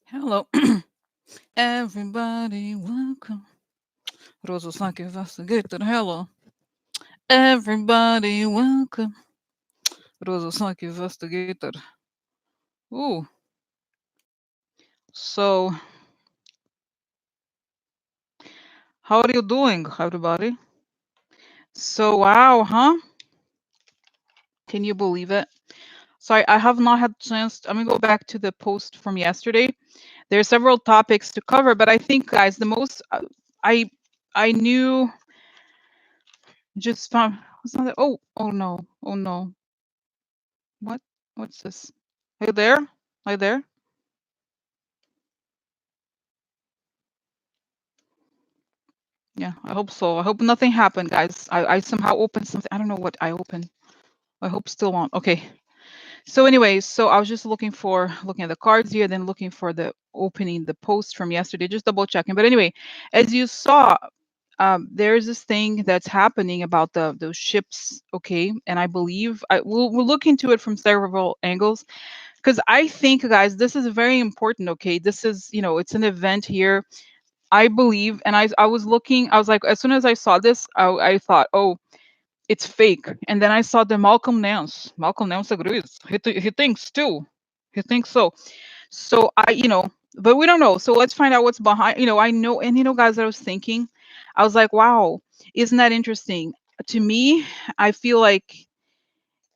Hello, everybody, welcome. Розуснак investigator, hello. Everybody, welcome. Розуснак investigator. Ooh, so how are you doing, everybody? So, wow, huh? Can you believe it? Sorry, I have not had a chance. I'm gonna go back to the post from yesterday. There are several topics to cover, but I think, guys, the most I I knew just found. What's not that? Oh no, oh no. What? What's this? Are you there? Are you there? Yeah, I hope so. I hope nothing happened, guys. I somehow opened something. I don't know what I opened. I hope still on. Okay. So anyways, so I was just looking at the cards here, then looking for the opening the post from yesterday, just double checking. But anyway, as you saw, there's this thing that's happening about those ships, okay? And I believe we'll look into it from several angles because I think, guys, this is very important, okay? This is, it's an event here. I believe, and I was looking, I was like, as soon as I saw this, I thought, oh, it's fake. And then I saw the Malcolm Nance. Malcolm Nance agrees. He thinks too. He thinks so. So but we don't know. So let's find out what's behind. I know, and guys, I was thinking, I was like, wow, isn't that interesting? To me, I feel like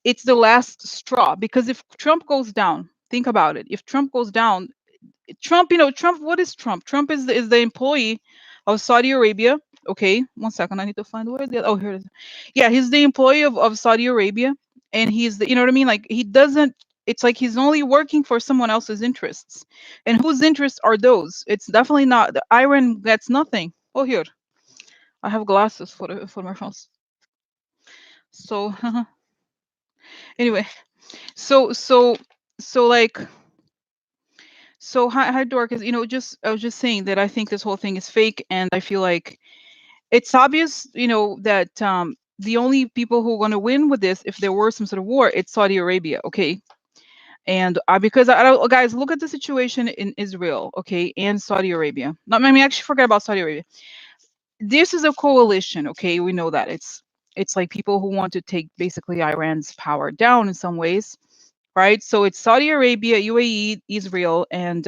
it's the last straw because if Trump goes down, think about it. If Trump goes down, Trump, what is Trump? Trump is the employee of Saudi Arabia. Okay, one second. I need to find where the oh, here it is. Yeah, he's the employee of Saudi Arabia, and he's the, you know what I mean? Like he doesn't. It's like he's only working for someone else's interests, and whose interests are those? It's definitely not the Iran gets nothing. Oh, here I have glasses for my phones. So anyway, so so so like how dark is just I was just saying that I think this whole thing is fake, and I feel like it's obvious, that the only people who are going to win with this, if there were some sort of war, it's Saudi Arabia, okay? And because I don't, guys, look at the situation in Israel, okay, and Saudi Arabia. Not, I mean, actually, forget about Saudi Arabia. This is a coalition, okay? We know that it's like people who want to take basically Iran's power down in some ways, right? So it's Saudi Arabia, UAE, Israel, and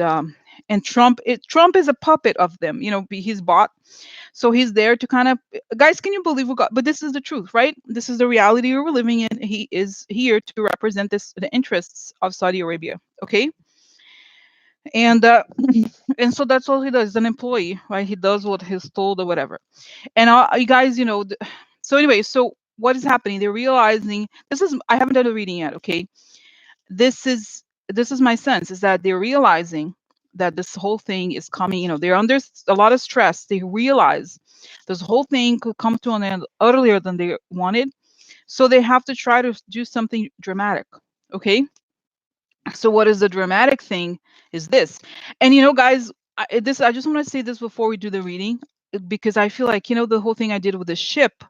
Trump. Trump is a puppet of them, he's bought, so he's there to kind of, guys, can you believe we got, but this is the truth, right? This is the reality we're living in. He is here to represent the interests of Saudi Arabia, okay? And and so that's all he does. He's an employee, right? He does what he's told or whatever. And you guys, so anyway, so what is happening? They're realizing this is, I haven't done a reading yet, okay? This is my sense, is that they're realizing that this whole thing is coming, they're under a lot of stress. They realize this whole thing could come to an end earlier than they wanted, so they have to try to do something dramatic, okay? So what is the dramatic thing is this. And guys, I just want to say this before we do the reading, because I feel like, the whole thing I did with the ship,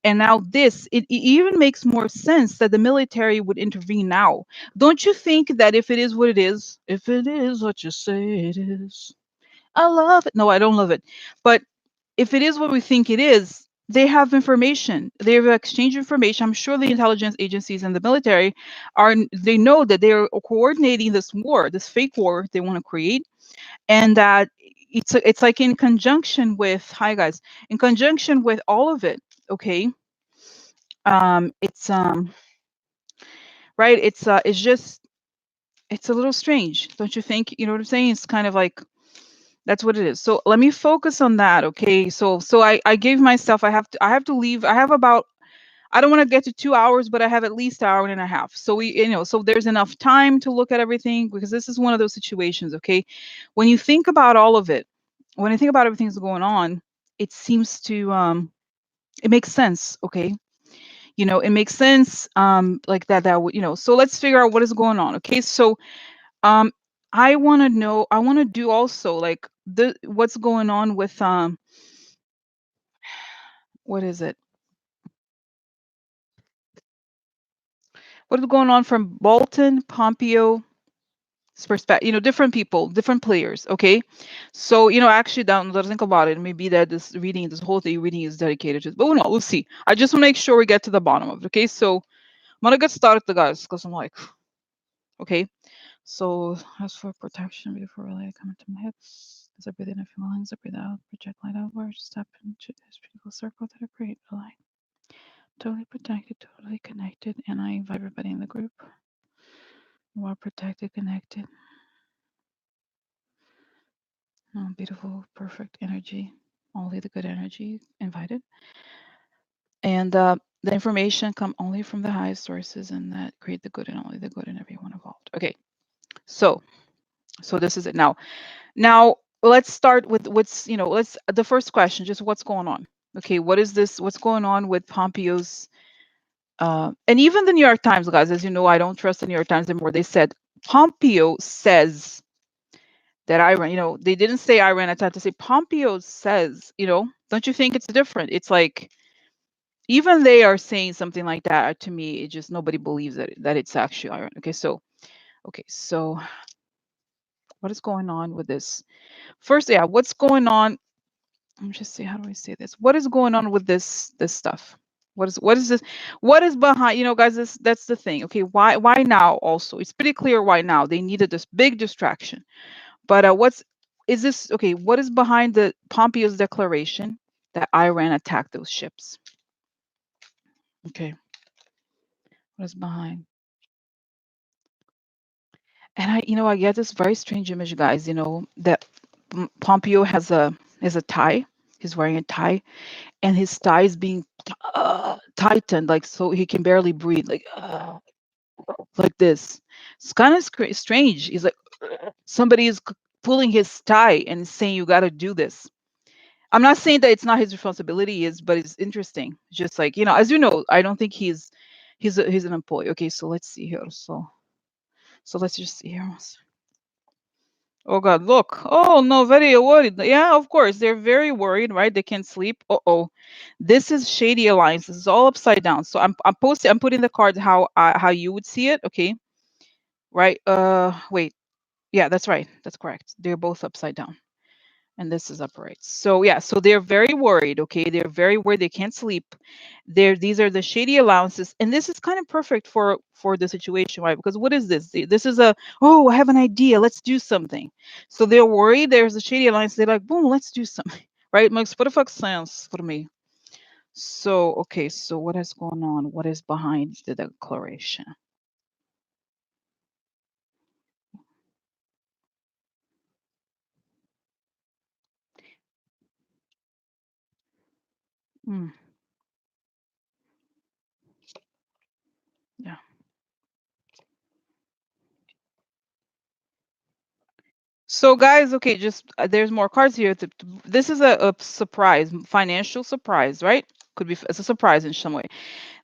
and now this, it even makes more sense that the military would intervene now. Don't you think that if it is what it is, if it is what you say it is, I love it. No, I don't love it. But if it is what we think it is, they have information. They have exchanged information. I'm sure the intelligence agencies and the military they know that they are coordinating this war, this fake war they want to create, and that it's like in conjunction with, hi guys, in conjunction with all of it, okay? It's right, it's just, it's a little strange, don't you think? You know what I'm saying? It's kind of like, that's what it is. So let me focus on that, okay? So I gave myself, I have to leave. I have about, I don't want to get to 2 hours, but I have at least an hour and a half. So so there's enough time to look at everything, because this is one of those situations, okay? When you think about all of it, when I think about everything that's going on, it seems to it makes sense, okay? It makes sense, like that would, so let's figure out what is going on, okay? So um I want to know, I want to do also like the what's going on with what is it, what is going on from Bolton, Pompeo, perspective, different people, different players. Okay, so actually, down, let's think about it. Maybe that this whole thing reading is dedicated to, but no, we'll see. I just want to make sure we get to the bottom of it. Okay, so I'm gonna get started, guys, because I'm like, okay. So as for protection, before really I come into my head, as I breathe in, I feel my lungs. I breathe out, project light outward, step into this beautiful circle that I create. A light, totally protected, totally connected, and I invite everybody in the group. You are protected, connected. Oh, beautiful, perfect energy. Only the good energy invited. And the information come only from the highest sources and that create the good and only the good in everyone involved. Okay. So this is it. Now let's start with let's the first question, just what's going on. Okay, what is this? What's going on with Pompeo's and even the New York Times, guys, as you know, I don't trust the New York Times anymore. They said Pompeo says that Iran, they didn't say Iran attacked, to say Pompeo says, don't you think it's different? It's like even they are saying something like that. To me, it just nobody believes that it's actually Iran. Okay, so what is going on with this? First, yeah, what's going on? Let me just see, how do I say this? What is going on with this stuff? What is this? What is behind? Guys, that's the thing. Okay, why now? Also, it's pretty clear why now. They needed this big distraction. But what's is this? Okay, what is behind the Pompeo's declaration that Iran attacked those ships? Okay, what is behind? And I get this very strange image, guys. That Pompeo has a tie. He's wearing a tie, and his thigh is being tightened, like so he can barely breathe, like this. It's kind of strange. He's like somebody is pulling his thigh and saying, "You got to do this." I'm not saying that it's not his responsibility, is, but it's interesting. Just like as you know, I don't think he's an employee. Okay, so let's see here. So let's just see here. Oh God, look. Oh no, very worried. Yeah, of course. They're very worried, right? They can't sleep. Uh-oh. This is Shady Alliance. This is all upside down. So I'm putting the cards how you would see it, okay? Right? Wait. Yeah, that's right. That's correct. They're both upside down. And this is upright. So yeah, so they're very worried, okay? They're very worried, they can't sleep. These are the shady allowances, and this is kind of perfect for the situation, right? Because what is this? This is oh, I have an idea, let's do something. So they're worried, there's a shady alliance, they're like, boom, let's do something. Right? Makes perfect sense for me. So okay, so what is going on? What is behind the declaration? Hmm, yeah. So guys, okay, just there's more cards here. This is a surprise, financial surprise, right? Could be as a surprise in some way.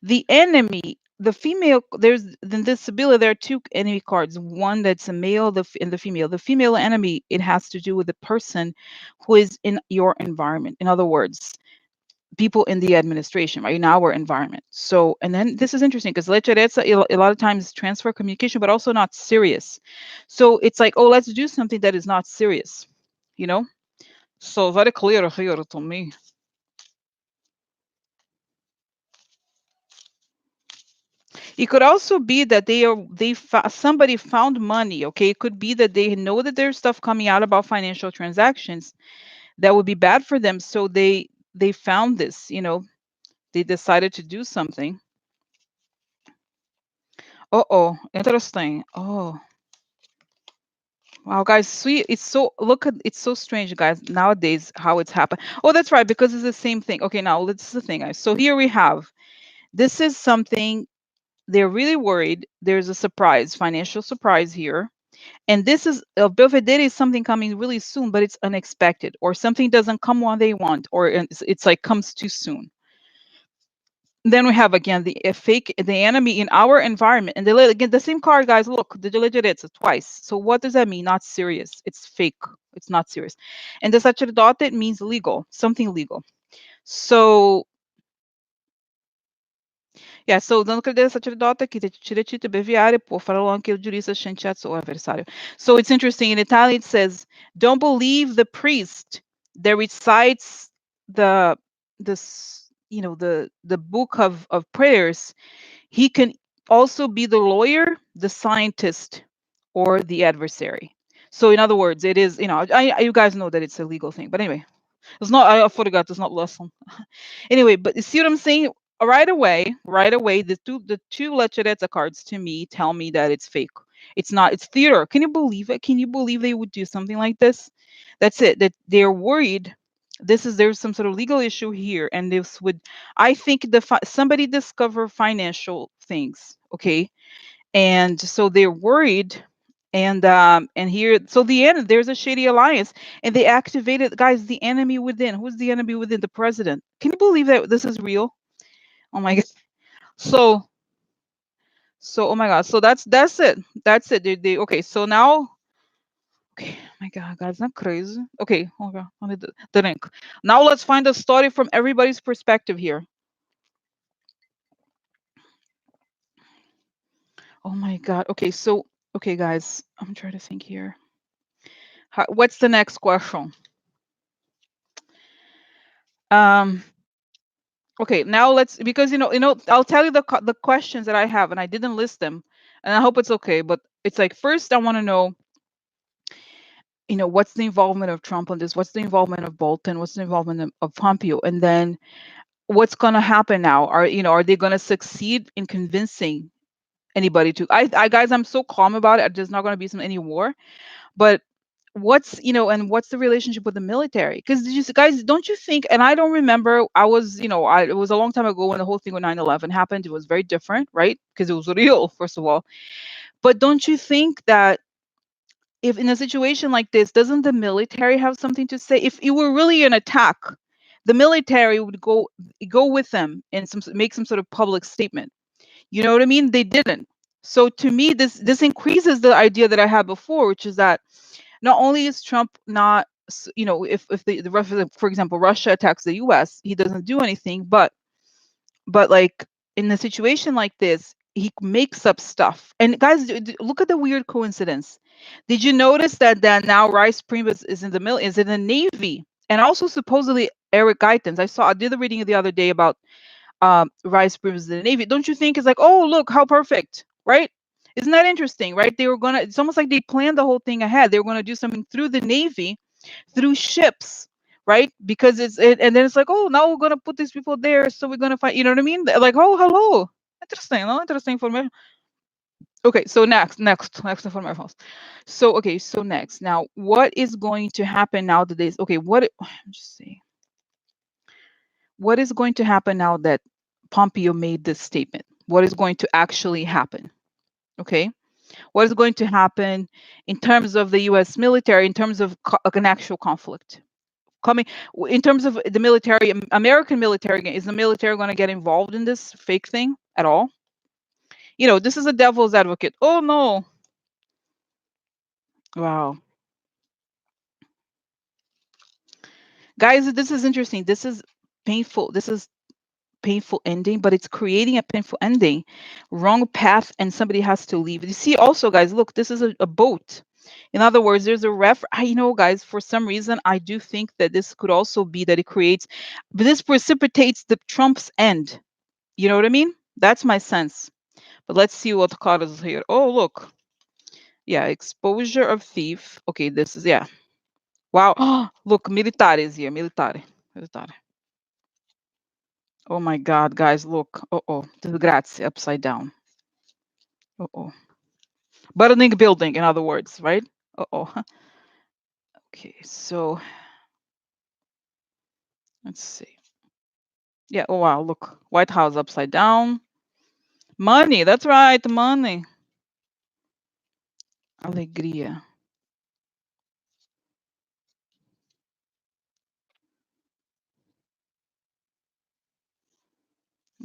The enemy, the female, there's in this ability, there are two enemy cards. One that's a male, and the female. The female enemy, it has to do with the person who is in your environment. In other words, people in the administration, right, in our environment. So, and then this is interesting because lechereza a lot of times transfer communication, but also not serious. So it's like, oh, let's do something that is not serious, you know. So very clear here to me. It could also be that somebody found money. Okay, it could be that they know that there's stuff coming out about financial transactions that would be bad for them. So they found this. They decided to do something. Oh, interesting. Oh, wow, guys, sweet. It's so strange, guys, nowadays how it's happened. Oh, that's right, because it's the same thing. Okay, now this is the thing, guys. So here we have this is something they're really worried. There's a surprise, financial surprise here. And this is Belvedere is something coming really soon, but it's unexpected, or something doesn't come when they want, or it's like comes too soon. Then we have again the enemy in our environment, and again the same card, guys. Look, the it's twice. So what does that mean? Not serious. It's fake. It's not serious. And the sacerdote means legal, something legal. So Yeah, so dando credência sacerdote che tirecite beviare può farlo anche il giurista scienziato o avversario. So it's interesting. In Italian, it says, "Don't believe the priest that recites the the book of prayers. He can also be the lawyer, the scientist, or the adversary." So in other words, it is, you guys know that it's a legal thing. But anyway, it's not. I forgot. It's not lesson. Anyway, but you see what I'm saying? Right away, the two Lecheretta cards to me tell me that it's fake. It's not. It's theater. Can you believe it? Can you believe they would do something like this? That's it. That they're worried. There's some sort of legal issue here, and this would. I think somebody discover financial things. Okay, and so they're worried. And here, so there's a shady alliance, and they activated, guys, the enemy within. Who's the enemy within? The president. Can you believe that this is real? Oh my god. So oh my god. So that's it. That's it. Okay. So now, okay. Oh my god, guys, not crazy. Okay. Okay. Only the link. Now let's find a story from everybody's perspective here. Oh my god. Okay. So okay, guys, I'm trying to think here. What's the next question? Um. Okay, now because I'll tell you the questions that I have, and I didn't list them, and I hope it's okay. But it's like, first I want to know, what's the involvement of Trump on this? What's the involvement of Bolton? What's the involvement of Pompeo? And then what's going to happen now? Are they going to succeed in convincing anybody to? Guys, I'm so calm about it. There's not going to be any war, but what's the relationship with the military? Because guys, don't you think, and I don't remember, it was a long time ago when the whole thing with 9/11 happened. It was very different, right? Because it was real, first of all. But don't you think that if in a situation like this, doesn't the military have something to say? If it were really an attack, the military would go with them and make some sort of public statement. You know what I mean? They didn't. So to me, this increases the idea that I had before, which is that not only is Trump not, if for example, Russia attacks the U.S., he doesn't do anything, but like in a situation like this, he makes up stuff. And guys, look at the weird coincidence. Did you notice that now Rice Priebus is in the Navy, and also supposedly Eric Geithens? I did the reading the other day about Rice Priebus in the Navy. Don't you think it's like, oh look how perfect, right? Isn't that interesting, right? It's almost like they planned the whole thing ahead. They were gonna do something through the Navy, through ships, right? Because and then it's like, oh, now we're gonna put these people there, so we're gonna find, you know what I mean? Like, oh, hello, interesting, no, interesting information. Okay, so next information. So okay, so next, now what is going to happen now that this? Okay, just see. What is going to happen now that Pompeo made this statement? What is going to actually happen? Okay, what is going to happen in terms of the U.S. military, in terms of an actual conflict? Coming in terms of the military, American military, is the military going to get involved in this fake thing at all? This is a devil's advocate. Oh no. Wow. Guys, this is interesting. This is painful. This is painful ending, but it's creating a painful ending. Wrong path, and somebody has to leave. You see, also, guys, look, this is a boat. In other words, there's a guys, for some reason, I do think that this could also be that this precipitates the Trump's end. You know what I mean? That's my sense. But let's see what card is here. Oh, look. Yeah, exposure of thief. Okay, this is, yeah. Wow. Look, militare is here. Militare. Militare. Oh my God, guys, look. Uh-oh. Disgrazia upside down. Uh-oh. Burning building, in other words, right? Uh-oh. Okay, so let's see. Yeah, oh wow, look. White House upside down. Money, that's right, money. Alegria.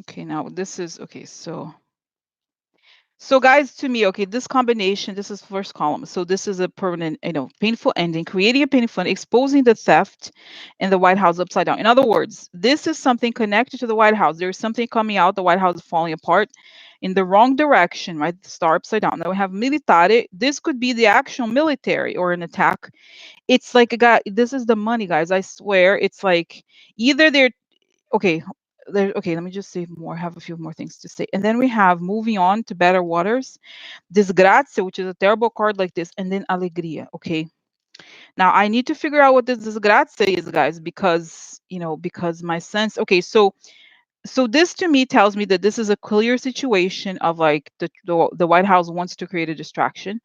Okay, now this is okay, so So guys, to me, okay, this combination, this is first column. So this is a permanent, painful ending, creating a painful ending, exposing the theft in the White House upside down. In other words, this is something connected to the White House. There's something coming out, the White House is falling apart in the wrong direction, right? The star upside down. Now we have militare. This could be the actual military or an attack. It's like a guy, this is the money, guys. I swear. It's like either they're okay. Okay, let me just say more, have a few more things to say. And then we have moving on to better waters, Desgracia, which is a terrible card like this, and then Alegria. Okay. Now I need to figure out what this Desgracia is, guys, because because my sense. Okay, so this to me tells me that this is a clear situation of like the White House wants to create a distraction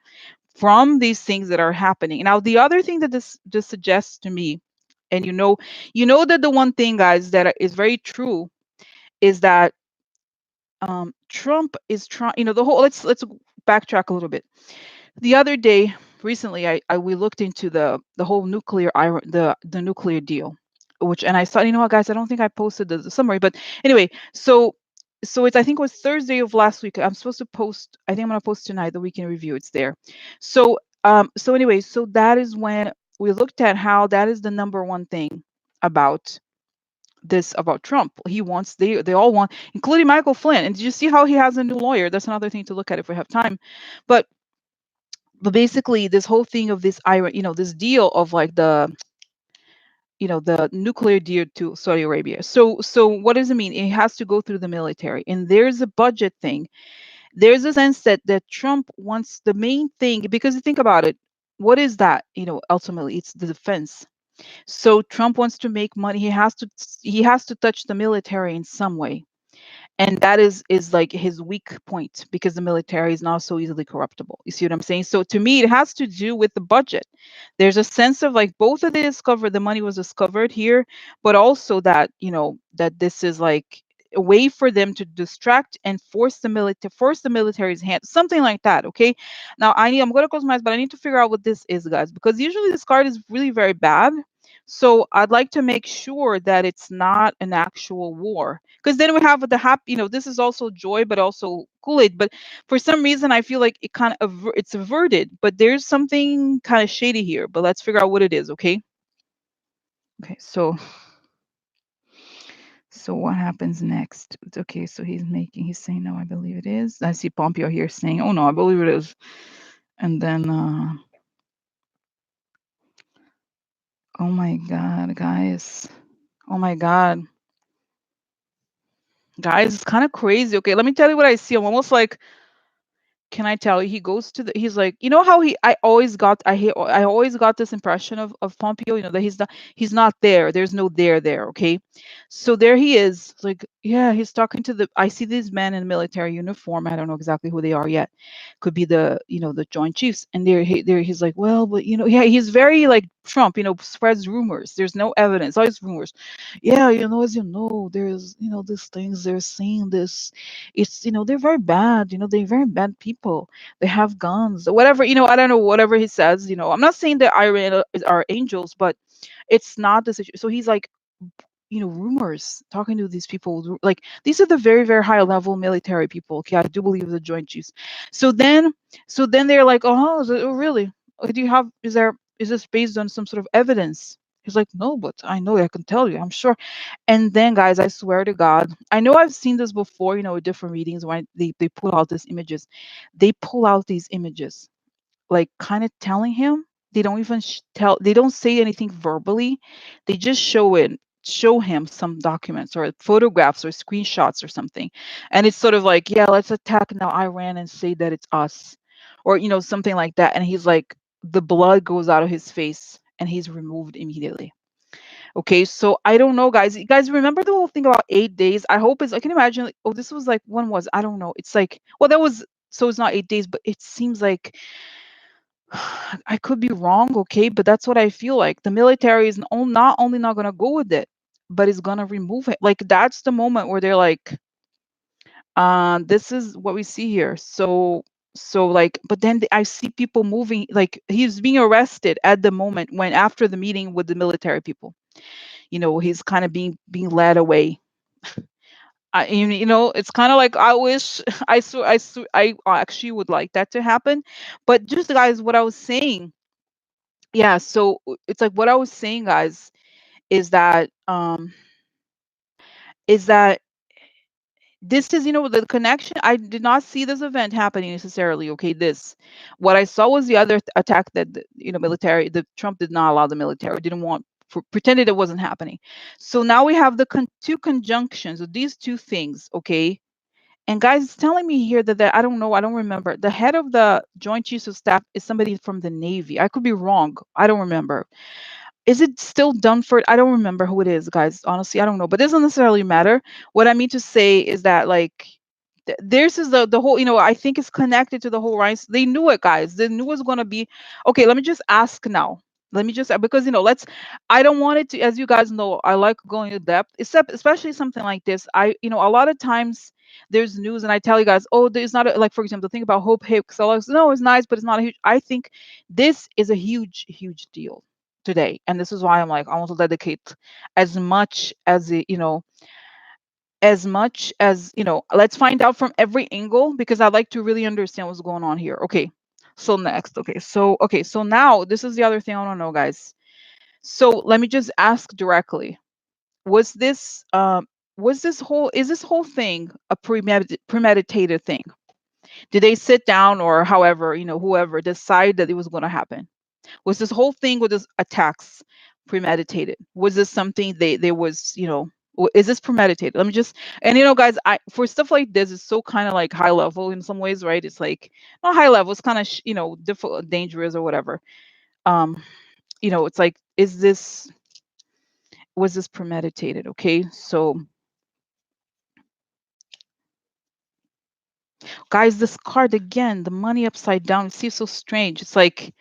from these things that are happening. Now the other thing that this suggests to me, and that the one thing, guys, that is very true is that Trump is trying, the whole, let's backtrack a little bit. The other day, recently, I we looked into the whole the nuclear deal, which, and I saw, you know what, guys, I don't think I posted the summary, but anyway, so it's, I think it was Thursday of last week. I'm supposed to post. I think I'm gonna post tonight the weekend review. It's there. So anyway, so that is when we looked at how that is the number one thing about this, about Trump. He wants, they all want, including Michael Flynn. And did you see how he has a new lawyer? That's another thing to look at if we have time. But basically this whole thing of this Iran, this deal of like the nuclear deal to Saudi Arabia. So what does it mean? It has to go through the military. And there's a budget thing. There's a sense that Trump wants the main thing, because you think about it, what is that? Ultimately it's the defense. So Trump wants to make money. He has to touch the military in some way, and that is like his weak point, because the military is not so easily corruptible. You see what I'm saying? So to me, it has to do with the budget. There's a sense of like both of the discovered, the money was discovered here, but also that that this is like a way for them to distract and force the military's hand, something like that. Okay. Now I'm going to close my eyes, but I need to figure out what this is, guys, because usually this card is really very bad. So I'd like to make sure that it's not an actual war, because then we have the happy, this is also joy, but also Kool-Aid. But for some reason, I feel like it kind of it's averted, but there's something kind of shady here. But let's figure out what it is, okay? Okay, so what happens next? Okay, so he's saying no, I believe it is. I see Pompeo here saying, oh no, I believe it is. And then oh my God, guys. Oh my God. Guys, it's kind of crazy. Okay, let me tell you what I see. I'm almost like, can I tell you? He goes to the. He's like, how he. I always got this impression of Pompeo. That he's not there. There's no there. Okay, so there he is. Like, yeah, he's talking to the. I see these men in military uniform. I don't know exactly who they are yet. Could be the Joint Chiefs. And he's like, well, but yeah, he's very like Trump. Spreads rumors. There's no evidence. Always rumors. Yeah, as there's these things they're saying this. It's they're very bad. They're very bad people. They have guns, whatever. I don't know, whatever he says. I'm not saying that Iran are angels, but it's not the situation. So he's like, rumors, talking to these people, like these are the very, very high level military people. Okay, I do believe the Joint Chiefs. So then they're like, oh, oh really? Do you have? Is this based on some sort of evidence? He's like, no, but I know, I can tell you, I'm sure. And then, guys, I swear to God, I know I've seen this before, with different readings when they pull out these images. They pull out these images, like kind of telling him. They don't even they don't say anything verbally. They just show him some documents or photographs or screenshots or something. And it's sort of like, yeah, let's attack now Iran and say that it's us, or, something like that. And he's like, the blood goes out of his face and he's removed immediately. Okay, so I don't know, guys. You guys remember the whole thing about 8 days? I hope I can imagine. Like, oh, this was like, when was? I don't know. It's like, well, that was, so it's not 8 days, but it seems like I could be wrong. Okay, but that's what I feel like. The military is not only not gonna go with it, but is gonna remove it. Like that's the moment where they're like, this is what we see here. So like, but then I see people moving. Like he's being arrested at the moment when after the meeting with the military people. He's kind of being led away. it's kind of like I wish I actually would like that to happen. But just guys, what I was saying, yeah. So it's like what I was saying, guys, is that is that this is, the connection. I did not see this event happening necessarily. Okay, this what I saw was the other attack that military. The Trump did not allow the military. Didn't want pretended it wasn't happening. So now we have the two conjunctions of these two things. Okay, and guys, it's telling me here that I don't know. I don't remember. The head of the Joint Chiefs of Staff is somebody from the Navy. I could be wrong. I don't remember. Is it still Dunford? I don't remember who it is, guys. Honestly, I don't know. But it doesn't necessarily matter. What I mean to say is that, like, this is the whole. I think it's connected to the whole rice. They knew it, guys. They knew it was gonna be. Okay, let me just ask now. Let me just because let's. I don't want it to, as you guys know, I like going to depth, except especially something like this. A lot of times there's news, and I tell you guys, oh, there's not like, for example, the thing about Hope Hicks. No, it's nice, but it's not a huge. I think this is a huge, huge deal today, and this is why I'm like, I want to dedicate as much as let's find out from every angle, because I like to really understand what's going on here. Okay, so next. Okay, so now this is the other thing I want to know, guys. So let me just ask directly: was this is this whole thing a premeditated thing? Did they sit down, or however, whoever decide that it was going to happen? Was this whole thing with this attacks premeditated? Was this something they was, is this premeditated? Let me just, and guys, I for stuff like this, it's so kind of like high level in some ways, right? It's like not high level, it's kind of difficult, dangerous or whatever. Um, it's like, was this premeditated? Okay, so guys, this card again, the money upside down. It seems so strange. It's like,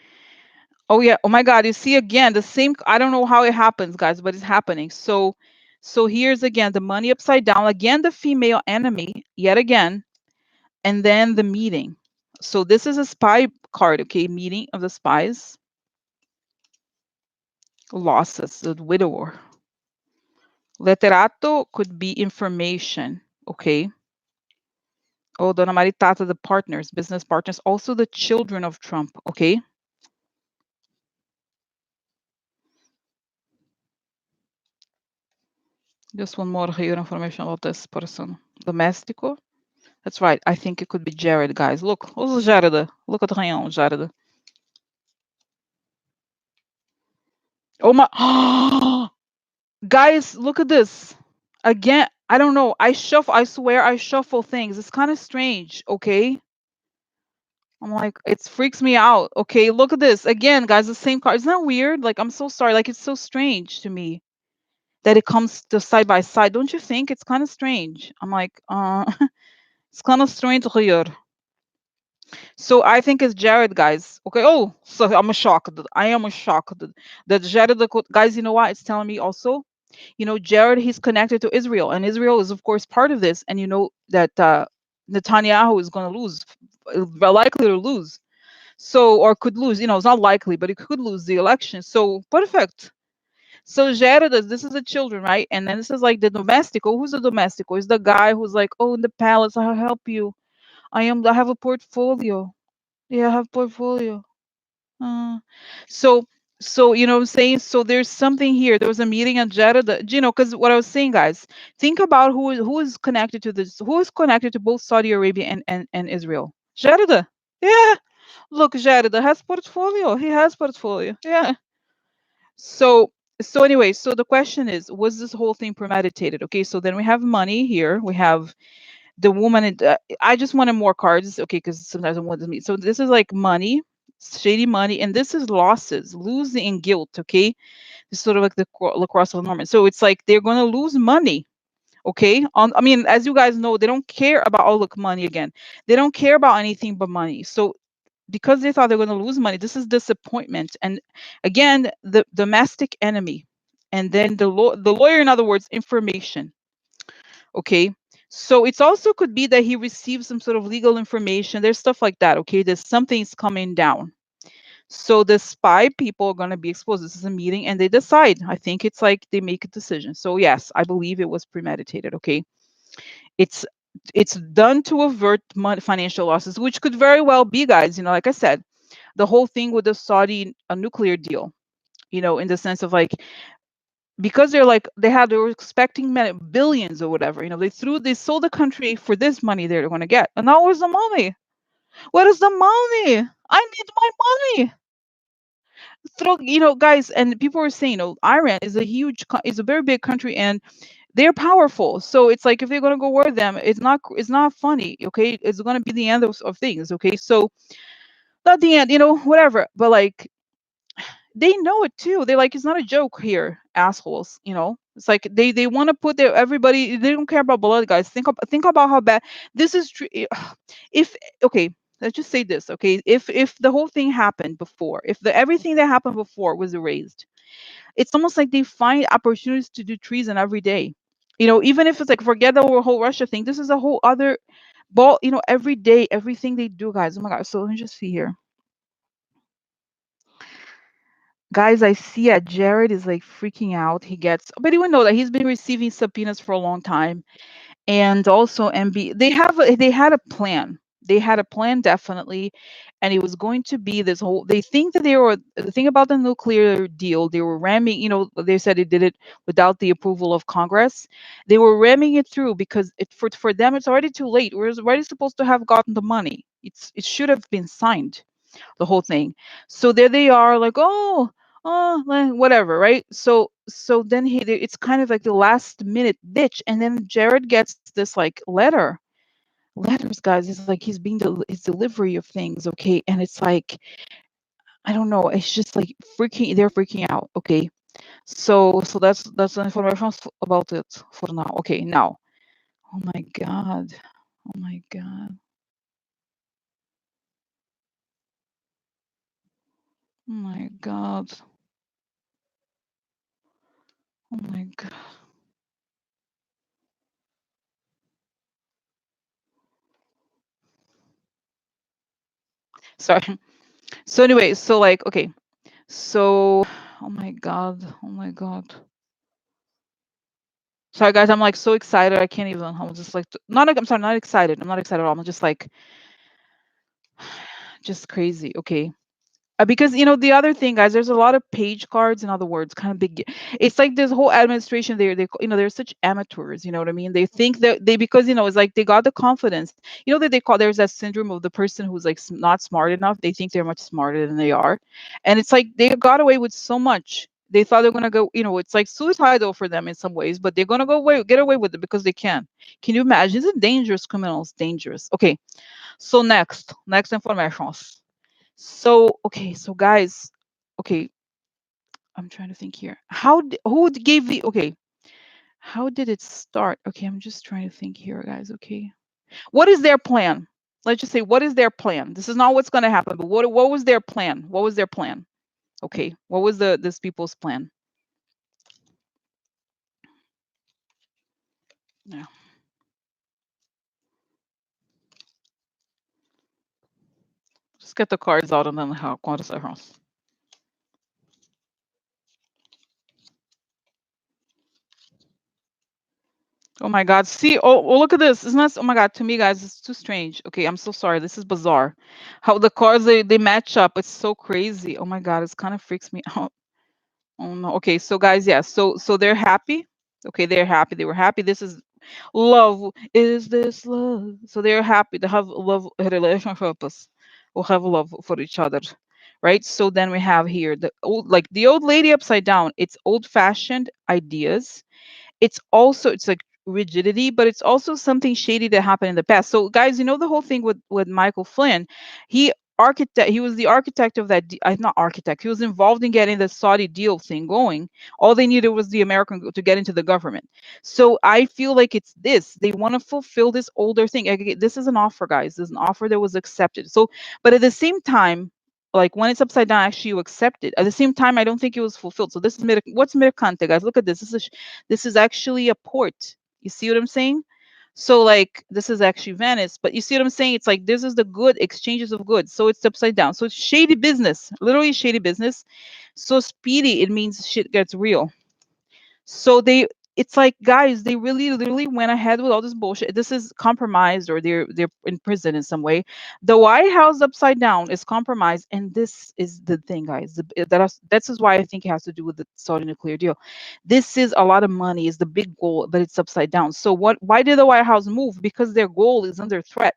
oh yeah. Oh my God. You see again the same. I don't know how it happens, guys, but it's happening. So here's again the money upside down. Again, the female enemy yet again, and then the meeting. So this is a spy card, okay? Meeting of the spies. Losses, the widower. Letterato could be information, okay? Oh, Dona Maritata, the partners, business partners, also the children of Trump, okay? Just one more here information about this person. Domestico. That's right. I think it could be Jared, guys. Look, who's Jared? Look at him, Jared. Oh my. Guys, look at this. Again, I don't know. I swear I shuffle things. It's kind of strange, okay? I'm like, it freaks me out. Okay, look at this. Again, guys, the same card. Isn't that weird? Like, I'm so sorry. Like, it's so strange to me that it comes to side by side. Don't you think? It's kind of strange. I'm like, it's kind of strange here. So I think it's Jared, guys. Okay. Oh, so I'm shocked. I am shocked that Jared, guys. You know what? It's telling me also. Jared, he's connected to Israel, and Israel is, of course, part of this. And you know that Netanyahu is going to lose, likely to lose. So, or could lose. It's not likely, but he could lose the election. So perfect. So Jared, this is the children, right? And then this is like the domestico. Who's the domestico? Is the guy who's like, oh, in the palace, I'll help you. I have a portfolio. Yeah, I have portfolio. Uh, so what I'm saying, so there's something here. There was a meeting at Jeddah, because what I was saying, guys, think about who is connected to this, who is connected to both Saudi Arabia and Israel. Jeddah. Yeah. Look, Jeddah has portfolio. He has portfolio. Yeah. So anyway, so the question is, was this whole thing premeditated? Okay, so then we have money here. We have the woman. I just wanted more cards, okay, because sometimes I want to meet. So this is like money, shady money, and this is losses, losing and guilt. Okay, it's sort of like the lacrosse of Norman. So it's like they're going to lose money. Okay, I mean, as you guys know, they don't care about all the money again. They don't care about anything but money. So because they thought they were going to lose money, this is disappointment. And again, the domestic enemy, and then the lawyer, in other words, information. Okay, so it's also could be that he received some sort of legal information. There's stuff like that. Okay, there's something's coming down. So the spy people are going to be exposed. This is a meeting, and they decide. I think it's like they make a decision. So yes, I believe it was premeditated. Okay. It's it's done to avert financial losses, which could very well be, guys. Like I said, the whole thing with the Saudi nuclear deal. In the sense of like, because they were expecting billions or whatever. They sold the country for this money they're going to get, and now where's the money? Where is the money? I need my money. Guys, and people were saying, Iran is is a very big country, and they're powerful. So it's like if they're gonna go war them, it's not funny. Okay, it's gonna be the end of things. Okay, so not the end, whatever. But like they know it too. They're like, it's not a joke here, assholes. It's like they want to put their everybody. They don't care about blood, guys. Think about how bad this is. If okay, let's just say this. Okay, if the whole thing happened before, if the everything that happened before was erased, it's almost like they find opportunities to do treason every day. Even if it's like forget the whole Russia thing. This is a whole other ball. Every day, everything they do, guys. Oh my god. So let me just see here. Guys, I see Jared is like freaking out. But you would know that he's been receiving subpoenas for a long time. And also MB, they had a plan. They had a plan, definitely, and it was going to be this whole. They think that the thing about the nuclear deal. They were ramming. They said they did it without the approval of Congress. They were ramming it through because for them it's already too late. We're already supposed to have gotten the money. It should have been signed, the whole thing. So there they are, like, oh, whatever, right? So then it's kind of like the last minute ditch, and then Jared gets this like letters, guys. It's like his delivery of things, okay, and it's like I don't know. It's just like they're freaking out, okay. So that's the information about it for now. Okay, now. Oh my god. Oh my god. Oh my god. Oh my god. Sorry. So anyway, so like, okay. So, oh my god, oh my god. Sorry, guys, I'm like so excited. I can't even. I'm just like, not. I'm sorry, not excited. I'm not excited at all. I'm just like, just crazy. Okay. Because the other thing, guys, there's a lot of page cards. In other words, kind of big. It's like this whole administration. They're such amateurs. You know what I mean? They think that because it's like they got the confidence. That they call there's that syndrome of the person who's like not smart enough. They think they're much smarter than they are, and it's like they got away with so much. They thought they're gonna go. It's like suicidal for them in some ways, but they're gonna get away with it because they can. Can you imagine? It's dangerous criminals. Dangerous. Okay. So next informations. So, okay, so guys, okay, I'm trying to think here. Who gave the okay? How did it start? Okay, I'm just trying to think here, guys. Okay, what is their plan? Let's just say, what is their plan? This is not what's going to happen, but what was their plan? What was their plan? Okay, what was this people's plan? Yeah, just get the cards out and then how conversations. Oh my God. See, look at this. Isn't that, oh my God, to me, guys, it's too strange. Okay, I'm so sorry. This is bizarre. How the cards they match up. It's so crazy. Oh my God, it's kind of freaks me out. Oh no. Okay, so guys, yeah. So they're happy. Okay, they're happy. They were happy. This is love. Is this love? So they're happy to have love relationships or have love for each other. Right? So then we have here the old lady upside down. It's old-fashioned ideas. It's like rigidity, but it's also something shady that happened in the past. So guys, the whole thing with Michael Flynn, he was the architect of that not architect, he was involved in getting the Saudi deal thing going. All they needed was the American to get into the government. So I feel like it's this, they want to fulfill this older thing. This is an offer, guys. This is an offer that was accepted. So but at the same time, like when it's upside down, actually you accept it. At the same time, I don't think it was fulfilled. So this is what's Mirkante, guys. Look at this. This is actually a port. You see what I'm saying? So like this is actually Venice, but you see what I'm saying? It's like this is the good exchanges of goods. So it's upside down. So it's shady business, literally shady business. So speedy, it means shit gets real. So it's like, guys, they really literally went ahead with all this bullshit. This is compromised, or they're in prison in some way. The White House upside down is compromised, and this is the thing, guys. That's is why I think it has to do with the Saudi nuclear deal. This is a lot of money, is the big goal, but it's upside down. So what? Why did the White House move? Because their goal is under threat.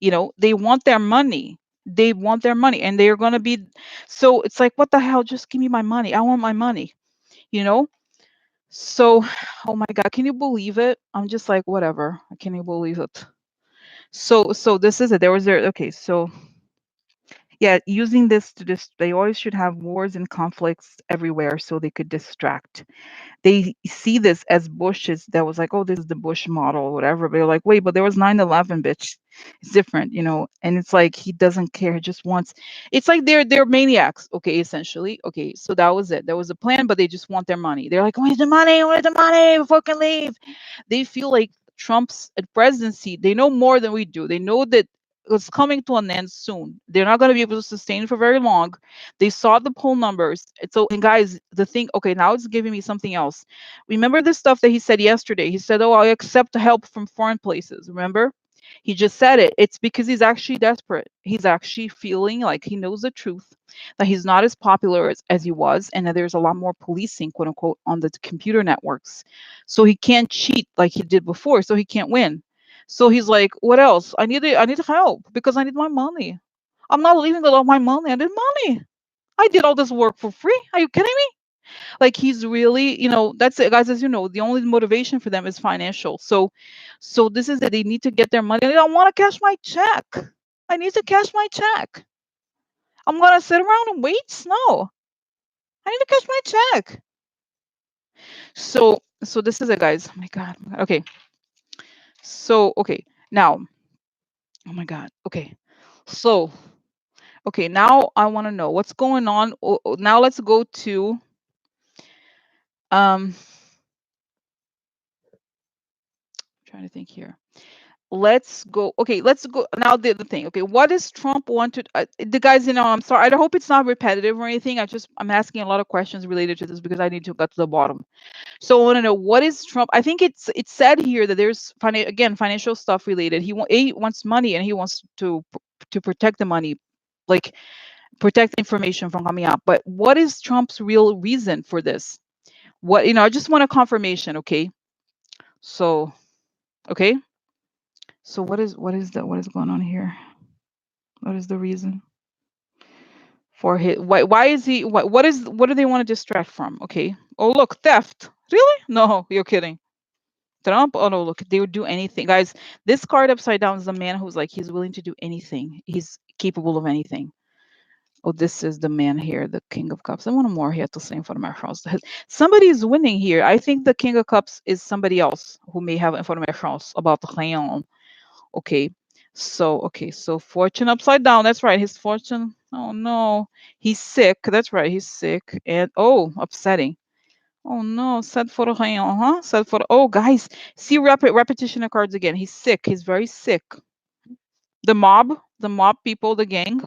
They want their money. They want their money, and they are going to be. So it's like, what the hell? Just give me my money. I want my money. You know so, oh my God, can you believe it? I'm just like, whatever. Can you believe it? So this is it. There was there. Okay, so yeah, using this to they always should have wars and conflicts everywhere so they could distract. They see this as Bush's, that was like, oh, this is the Bush model or whatever. But they're like, wait, but there was 9/11, bitch. It's different. And it's like he doesn't care. He just wants. It's like they're maniacs. Okay, essentially. Okay, so that was it. There was a plan, but they just want their money. They're like, where's the money? Where's the money? Before I can leave. They feel like Trump's presidency. They know more than we do. They know that it's coming to an end soon. They're not going to be able to sustain for very long. They saw the poll numbers. And guys, the thing, okay, now it's giving me something else. Remember the stuff that he said yesterday? He said, oh, I accept help from foreign places. Remember? He just said it. It's because he's actually desperate. He's actually feeling like he knows the truth, that he's not as popular as he was, and that there's a lot more policing, quote unquote, on the computer networks. So he can't cheat like he did before, so he can't win. So he's like, what else? I need help because I need my money. I'm not leaving without my money. I need money. I did all this work for free. Are you kidding me? Like, he's really, that's it, guys. As you know, the only motivation for them is financial. So this is it. They need to get their money. I don't want to cash my check. I need to cash my check. I'm gonna sit around and wait. No, I need to cash my check. So this is it, guys. Oh my God. Oh my God. Okay. So okay now. Oh my God. Okay. So okay, now I want to know what's going on. Now let's go to um. Trying to think here. Let's go. Okay, let's go now. The thing. Okay, what does Trump want to? The guys, I'm sorry. I hope it's not repetitive or anything. I'm asking a lot of questions related to this because I need to get to the bottom. So I want to know, what is Trump? I think it's said here that there's again financial stuff related. He wants money, and he wants to protect the money, like protect information from coming out. But what is Trump's real reason for this? I just want a confirmation. Okay, so okay. So what is going on here? What is the reason for his why is he what do they want to distract from? Okay. Oh, look, theft. Really? No, you're kidding. Trump? Oh no, look, they would do anything. Guys, this card upside down is a man who's like he's willing to do anything. He's capable of anything. Oh, this is the man here, the King of Cups. I want more here to say in front of my house. Somebody is winning here. I think the King of Cups is somebody else who may have in front of my house about the Rayon. Okay, so fortune upside down. That's right. His fortune. Oh no, he's sick. That's right. He's sick. And oh, upsetting. Oh no, sad for Rayon, huh? Sad for. Oh, guys, see repetition of cards again. He's sick. He's very sick. The mob people, the gang,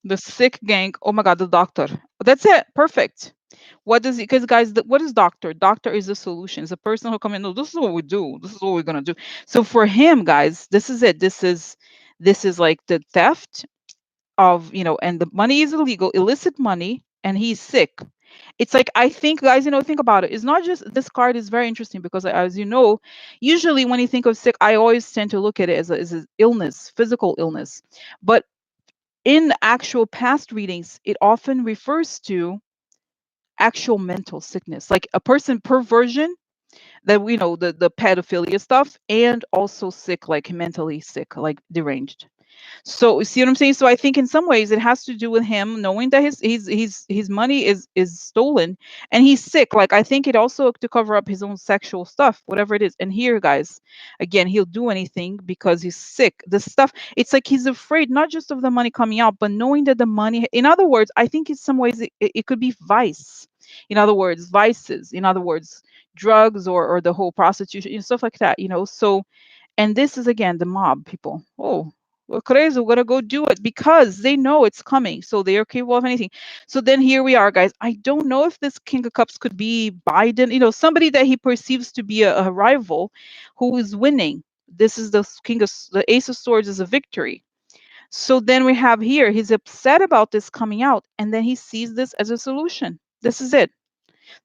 the sick gang. Oh my God, the doctor. That's it. Perfect. What does he? Because guys, what is doctor? Doctor is the solution. It's a person who come in. No, this is what we do. This is what we're gonna do. So for him, guys, this is it. This is like the theft of and the money is illegal, illicit money, and he's sick. It's like, I think, guys, think about it. It's not just this card is very interesting because, as you know, usually when you think of sick, I always tend to look at it as an illness, physical illness. But in actual past readings, it often refers to actual mental sickness, like a person perversion, that we know, the pedophilia stuff, and also sick, like mentally sick, like deranged. So you see what I'm saying? So I think in some ways it has to do with him knowing that his money is stolen, and he's sick. Like, I think it also to cover up his own sexual stuff, whatever it is. And here, guys, again, he'll do anything because he's sick. The stuff, it's like he's afraid not just of the money coming out, but knowing that the money. In other words, I think in some ways it could be vice. In other words, vices. In other words, drugs, or the whole prostitution, stuff like that. So, and this is again the mob people. Oh, we're crazy. We're gonna go do it because they know it's coming, so they are capable of anything. So then here we are, guys. I don't know if this King of Cups could be Biden, somebody that he perceives to be a rival who is winning. This is the Ace of Swords is a victory. So then we have here, he's upset about this coming out, and then he sees this as a solution. This is it.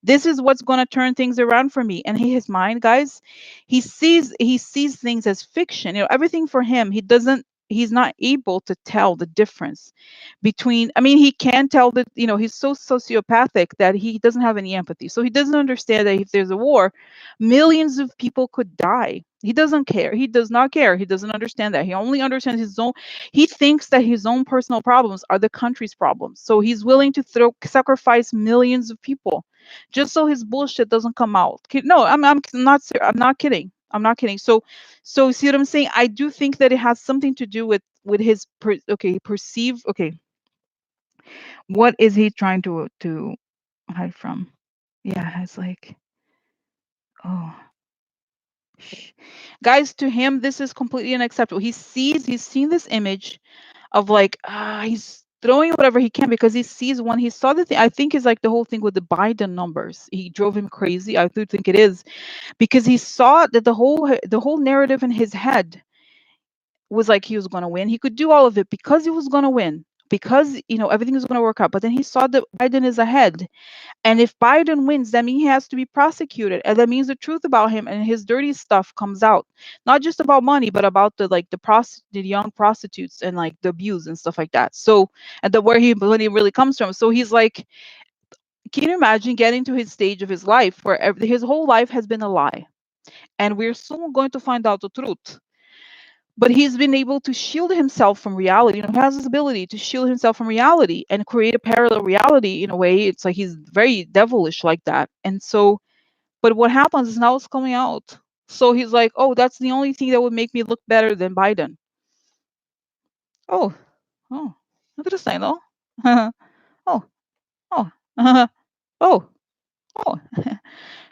This is what's going to turn things around for me. And his mind, guys, he sees things as fiction. Everything for him, he's not able to tell the difference between, I mean, he can tell that, he's so sociopathic that he doesn't have any empathy. So he doesn't understand that if there's a war, millions of people could die. He doesn't care. He does not care. He doesn't understand that. He only understands his own. He thinks that his own personal problems are the country's problems. So he's willing to sacrifice millions of people just so his bullshit doesn't come out. No, I'm not kidding. I'm not kidding. So see what I'm saying? I do think that it has something to do with his perceive. Okay, what is he trying to hide from? Yeah, it's like, oh, guys, to him this is completely unacceptable. He's seen this image of like, he's throwing whatever he can because he sees when he saw the thing. I think is like the whole thing with the Biden numbers. He drove him crazy. I do think it is because he saw that the whole narrative in his head was like he was going to win. He could do all of it because he was going to win, because everything is going to work out. But then he saw that Biden is ahead, and if Biden wins, that means he has to be prosecuted, and that means the truth about him and his dirty stuff comes out, not just about money, but about the young prostitutes and like the abuse and stuff like that. So, and the where he money really comes from. So he's like, can you imagine getting to his stage of his life where his whole life has been a lie, and we're soon going to find out the truth, but he's been able to shield himself from reality. He has this ability to shield himself from reality and create a parallel reality. In a way, it's like he's very devilish like that. And so, but what happens is now it's coming out. So he's like, oh, that's the only thing that would make me look better than Biden. Oh, oh, look at this thing, though. Oh, oh, oh, oh.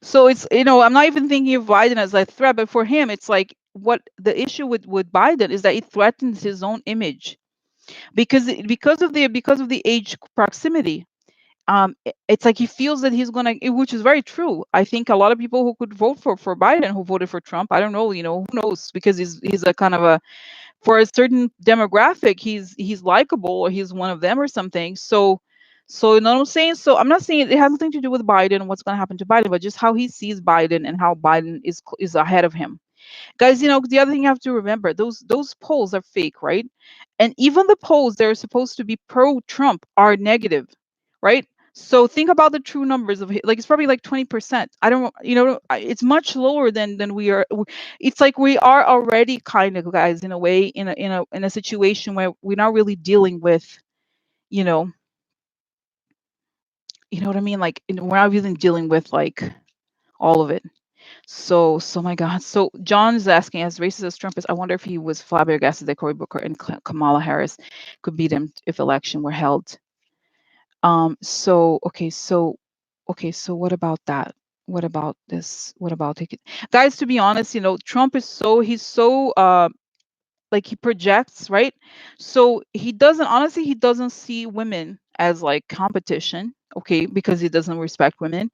So it's, I'm not even thinking of Biden as a threat, but for him, it's like what the issue with Biden is that it threatens his own image because of the age proximity. It's like he feels that he's gonna, which is very true. I think a lot of people who could vote for Biden who voted for Trump, I don't know, who knows, because he's a kind of a, for a certain demographic, he's likable, or he's one of them or something. So you know what I'm saying? So I'm not saying it has nothing to do with Biden and what's going to happen to Biden, but just how he sees Biden and how Biden is ahead of him. Guys, the other thing you have to remember, those polls are fake, right? And even the polls that are supposed to be pro Trump are negative, right? So think about the true numbers of like it's probably like 20%. I don't, it's much lower than we are. It's like we are already kind of, guys, in a way, in a situation where we're not really dealing with, you know, what I mean? Like, we're not really dealing with like all of it. So my God. So John is asking, as racist as Trump is, I wonder if he was flabbergasted that Cory Booker and Kamala Harris could beat him if election were held. So okay, so what about that? What about this? What about it? Guys, to be honest, Trump is he's so like he projects, right? So he doesn't see women as like competition, okay, because he doesn't respect women,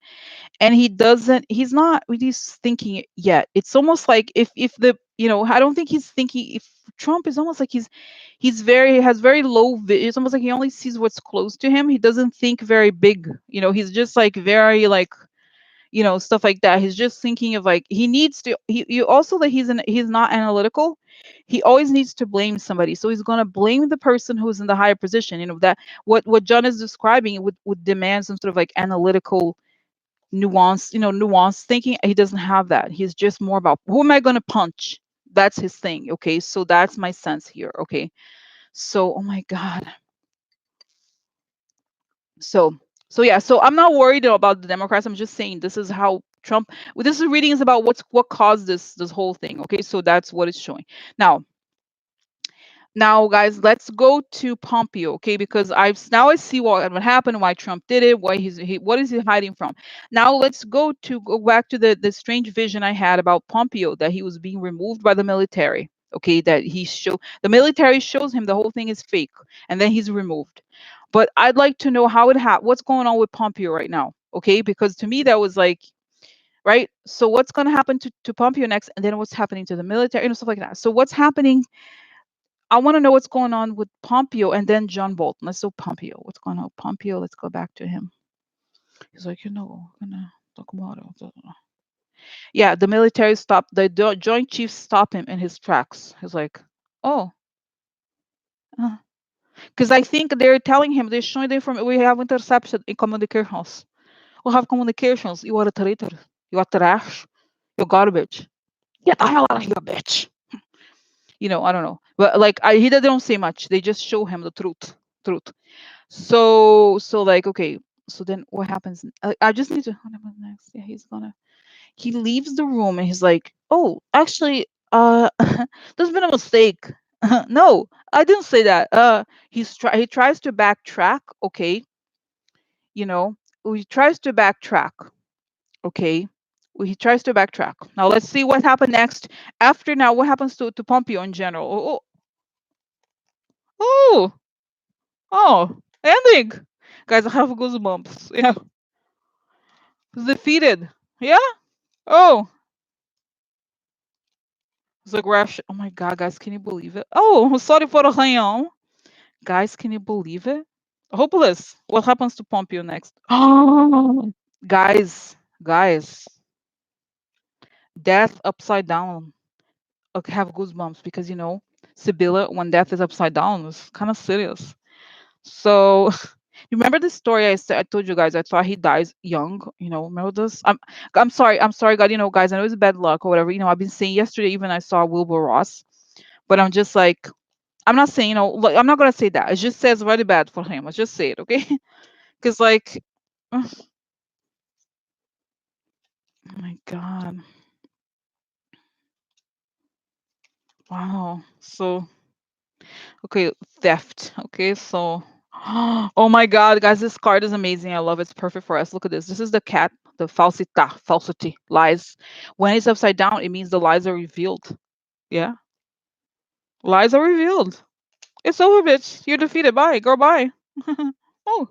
and he's not really thinking it yet. It's almost like if the I don't think he's thinking. If Trump is almost like has very low it's almost like he only sees what's close to him. He doesn't think very big. He's just like very like, stuff like that. He's just thinking of like he needs to he also that he's not analytical. He always needs to blame somebody, so he's going to blame the person who's in the higher position. That what John is describing would demand some sort of like analytical nuanced thinking. He doesn't have that. He's just more about, who am I going to punch? That's his thing. Okay, so that's my sense here. Okay, so oh my God. So yeah, so I'm not worried about the Democrats. I'm just saying this is how Trump, this is reading is about what caused this whole thing. Okay, so that's what it's showing. Now, guys, let's go to Pompeo, okay? Because I see what happened, why Trump did it, what is he hiding from? Now let's go back to the strange vision I had about Pompeo, that he was being removed by the military. Okay, that the military shows him the whole thing is fake, and then he's removed. But I'd like to know what's going on with Pompeo right now. Okay, because to me that was like, right. So what's going to happen to Pompeo next, and then what's happening to the military, stuff like that. So what's happening? I want to know what's going on with Pompeo and then John Bolton. Let's do Pompeo. What's going on with Pompeo? Let's go back to him. He's like, I'm gonna talk about it. Yeah, the military stopped, the Joint Chiefs stop him in his tracks. He's like, oh, because I think they're telling him, they're showing the information. We have interception in communications. We have communications. You are a traitor. You are trash. You're garbage. Get the hell out of here, bitch. I don't know. But like, he they don't say much. They just show him the truth. Truth. So like, okay. So then what happens? I just need to. What happens next? Yeah, he leaves the room and he's like, oh, actually, there's been a mistake. No, I didn't say that. He tries to backtrack. Okay, you know, he tries to backtrack. Okay, he tries to backtrack. Now let's see what happened next. After now, what happens to Pompeo in general? Oh, oh, ending. Guys, I have goosebumps. Yeah, he's defeated. Yeah. Oh, it's like Rash. Oh my God, guys, can you believe it? Oh, sorry for the rain. Guys, can you believe it? Hopeless. What happens to Pompeo next? Guys, guys, death upside down. Okay, have goosebumps because Sibylla, when death is upside down, it's kind of serious. So, you remember the story I told you guys? I thought he dies young. Remember this? I'm sorry, God. Guys, I know it's bad luck or whatever. I've been saying yesterday. Even I saw Wilbur Ross, but I'm just like, I'm not saying, look, I'm not gonna say that. It just says very bad for him. Let's just say it, okay? Because like, oh my God, wow. So okay, theft. Okay, so oh my God, guys, this card is amazing. I love it. It's perfect for us. Look at this. This is the cat, the falsity, lies. When it's upside down, it means the lies are revealed. Yeah, lies are revealed. It's over, bitch. You're defeated. Bye, girl. Bye. Oh.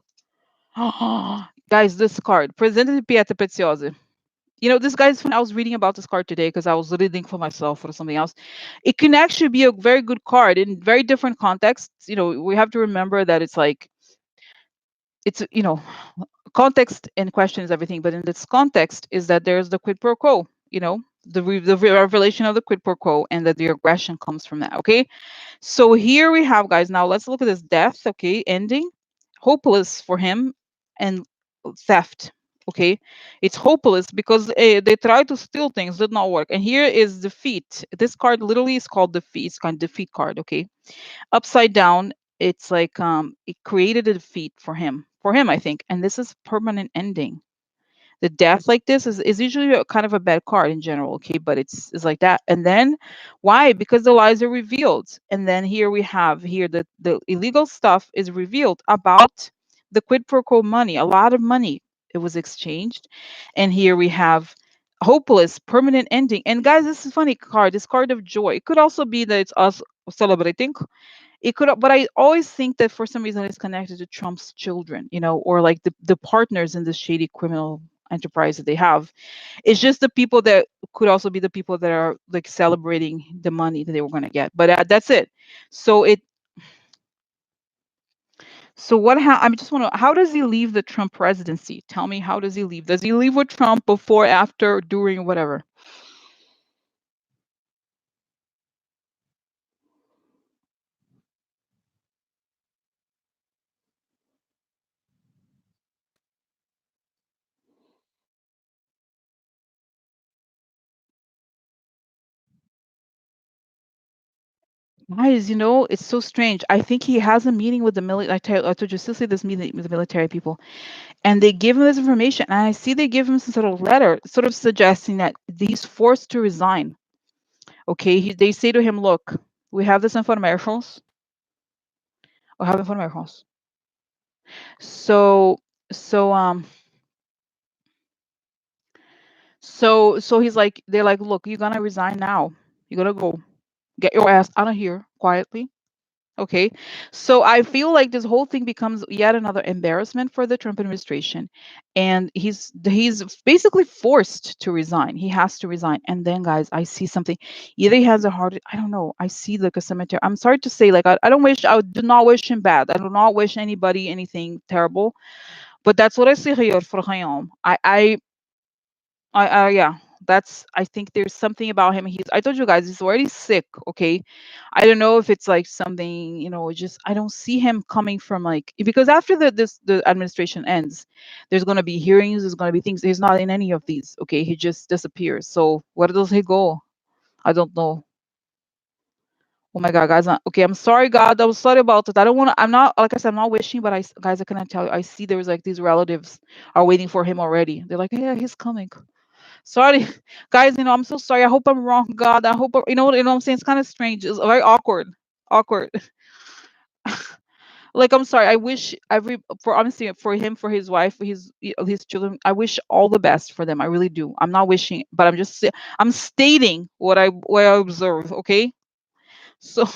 Guys, this card, Presidente Pietra Preziosi. This guy's when I was reading about this card today because I was reading for myself or something else. It can actually be a very good card in very different contexts. We have to remember that it's like it's context and question is everything, but in this context is that there's the quid pro quo. The revelation of the quid pro quo and that the aggression comes from that. Okay, so here we have, guys. Now let's look at this death. Okay, ending, hopeless for him, and theft. Okay, it's hopeless because they tried to steal things, did not work. And here is defeat. This card literally is called defeat. It's kind of defeat card. Okay, upside down. It's like it created a defeat for him. For him, I think. And this is permanent ending. The death like this is usually a kind of a bad card in general, okay, but it's like that. And then why? Because the lies are revealed. And then here we have here the illegal stuff is revealed about the quid pro quo money. A lot of money, it was exchanged. And here we have hopeless permanent ending. And guys, this is funny card, this card of joy. It could also be that it's us celebrating. It could, but I always think that for some reason it's connected to Trump's children, or like the partners in this shady criminal enterprise that they have. It's just the people that could also be the people that are like celebrating the money that they were going to get. But that's it. So I just want to, how does he leave the Trump presidency? Tell me, how does he leave? Does he leave with Trump before, after, during, whatever? Guys, it's so strange. I think he has a meeting with the military. I told you, Cicely, this meeting with the military people, and they give him this information. And I see they give him some sort of letter, sort of suggesting that he's forced to resign. Okay, they say to him, "Look, we have this informations. We have informations. So, so, so he's like, they're like, look, you're gonna resign now. You're gonna go. Get your ass out of here quietly. Okay. So I feel like this whole thing becomes yet another embarrassment for the Trump administration. And he's basically forced to resign. He has to resign. And then guys, I see something. Either he has a heart, I don't know. I see like a cemetery. I'm sorry to say, like I do not wish him bad. I do not wish anybody anything terrible. But that's what I see here for Hayom. Yeah, that's. I think there's something about him. I told you guys, he's already sick. Okay, I don't know if it's like something, just I don't see him coming from like because after the administration ends, there's gonna be hearings. There's gonna be things. He's not in any of these. Okay, he just disappears. So where does he go? I don't know. Oh my God, guys. Okay, I'm sorry, God. I'm sorry about it. I don't want to. I'm not like I said. I'm not wishing, but guys, I cannot tell you. I see there's like these relatives are waiting for him already. They're like, yeah, he's coming. Sorry, guys. I'm so sorry. I hope I'm wrong, God. I hope you know what I'm saying. It's kind of strange. It's very awkward. Awkward. Like I'm sorry. I wish for honestly for him, for his wife, for his children. I wish all the best for them. I really do. I'm not wishing, but I'm stating what I observe. Okay. So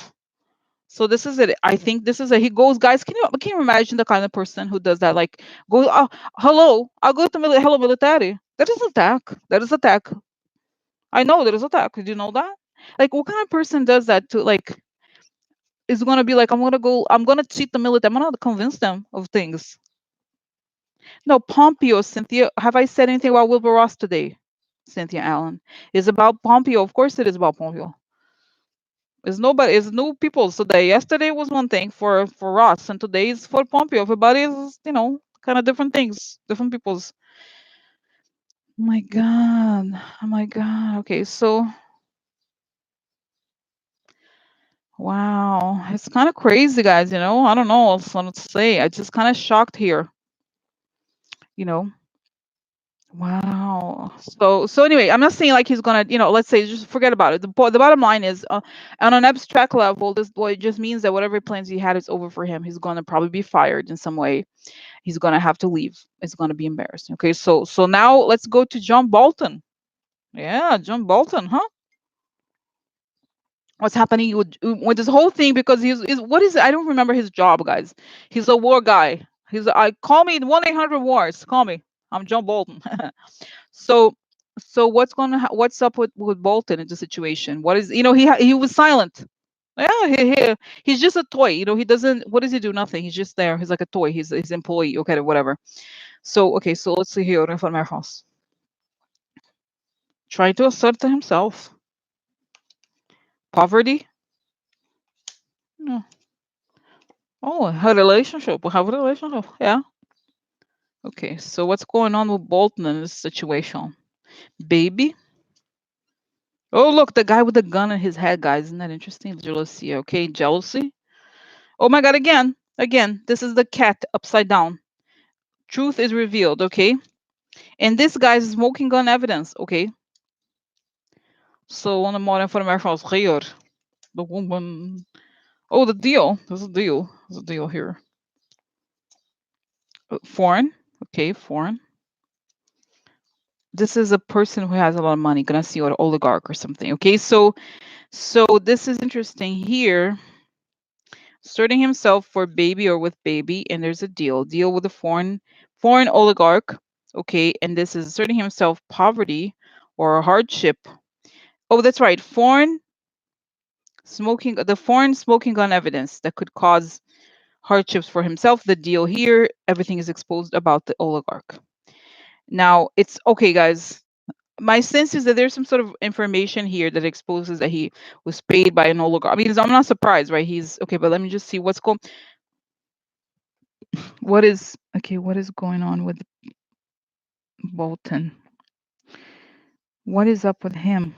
this is it. I think this is it. He goes, guys. Can you imagine the kind of person who does that? Like go. Hello. I'll go to hello military. That is attack. That is attack. I know there is attack. Did you know that? Like, what kind of person does that to like is gonna be like, I'm gonna cheat the military. I'm gonna convince them of things. No, Pompeo, Cynthia. Have I said anything about Wilbur Ross today? Cynthia Allen. Is about Pompeo. Of course it is about Pompeo. It's new people. So that yesterday was one thing for Ross, and today is for Pompeo. Everybody is, kind of different things, different people's. Oh my God. Oh my God. Okay, so wow, it's kind of crazy, guys. I don't know what to say. I just kind of shocked here. You know. Wow. So anyway, I'm not saying like he's gonna, let's say just forget about it. The bottom line is, on an abstract level, this boy just means that whatever plans he had is over for him. He's gonna probably be fired in some way. He's gonna have to leave. It's gonna be embarrassing. Okay, so now let's go to John Bolton. Yeah, John Bolton, huh? What's happening with this whole thing because he's what is it? I don't remember his job, guys. He's a war guy. I call me 1-800-wars. Call me. I'm John Bolton. so what's up with Bolton in the situation? What is he was silent. Yeah, he's just a toy. He doesn't. What does he do? Nothing. He's just there. He's like a toy. He's employee. Okay, whatever. So okay, so let's see here. House. Try to assert to himself. Poverty. No. Oh, a relationship. We have a relationship. Yeah. Okay. So what's going on with Bolton in this situation? Baby. Oh, look, the guy with the gun in his head, guys. Isn't that interesting? Jealousy. Okay. Jealousy. Oh my God. Again. Again. This is the cat upside down. Truth is revealed. Okay. And this guy's smoking gun evidence. Okay. So on the modern for America here. The woman. Oh, the deal. There's a deal. There's a deal here. Foreign. Okay. Foreign. This is a person who has a lot of money, gonna see an oligarch or something. Okay, so this is interesting here. Starting himself for baby or with baby, and there's a deal with a foreign oligarch. Okay, and this is asserting himself poverty or hardship. Oh, that's right, foreign smoking gun evidence that could cause hardships for himself. The deal here, everything is exposed about the oligarch. Now it's okay, guys. My sense is that there's some sort of information here that exposes that he was paid by an oligarch. I mean, I'm not surprised, right? He's okay, but let me just see what is going on with Bolton? What is up with him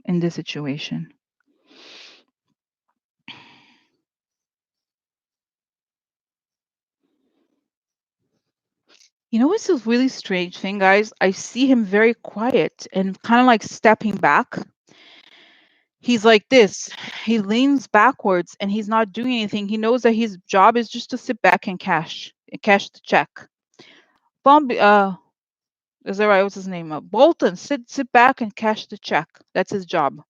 in this situation? What's this really strange thing, guys? I see him very quiet and kind of like stepping back. He's like this. He leans backwards and he's not doing anything. He knows that his job is just to sit back and cash the check. Bomb. Is that right? What's his name? Bolton. Sit back and cash the check. That's his job.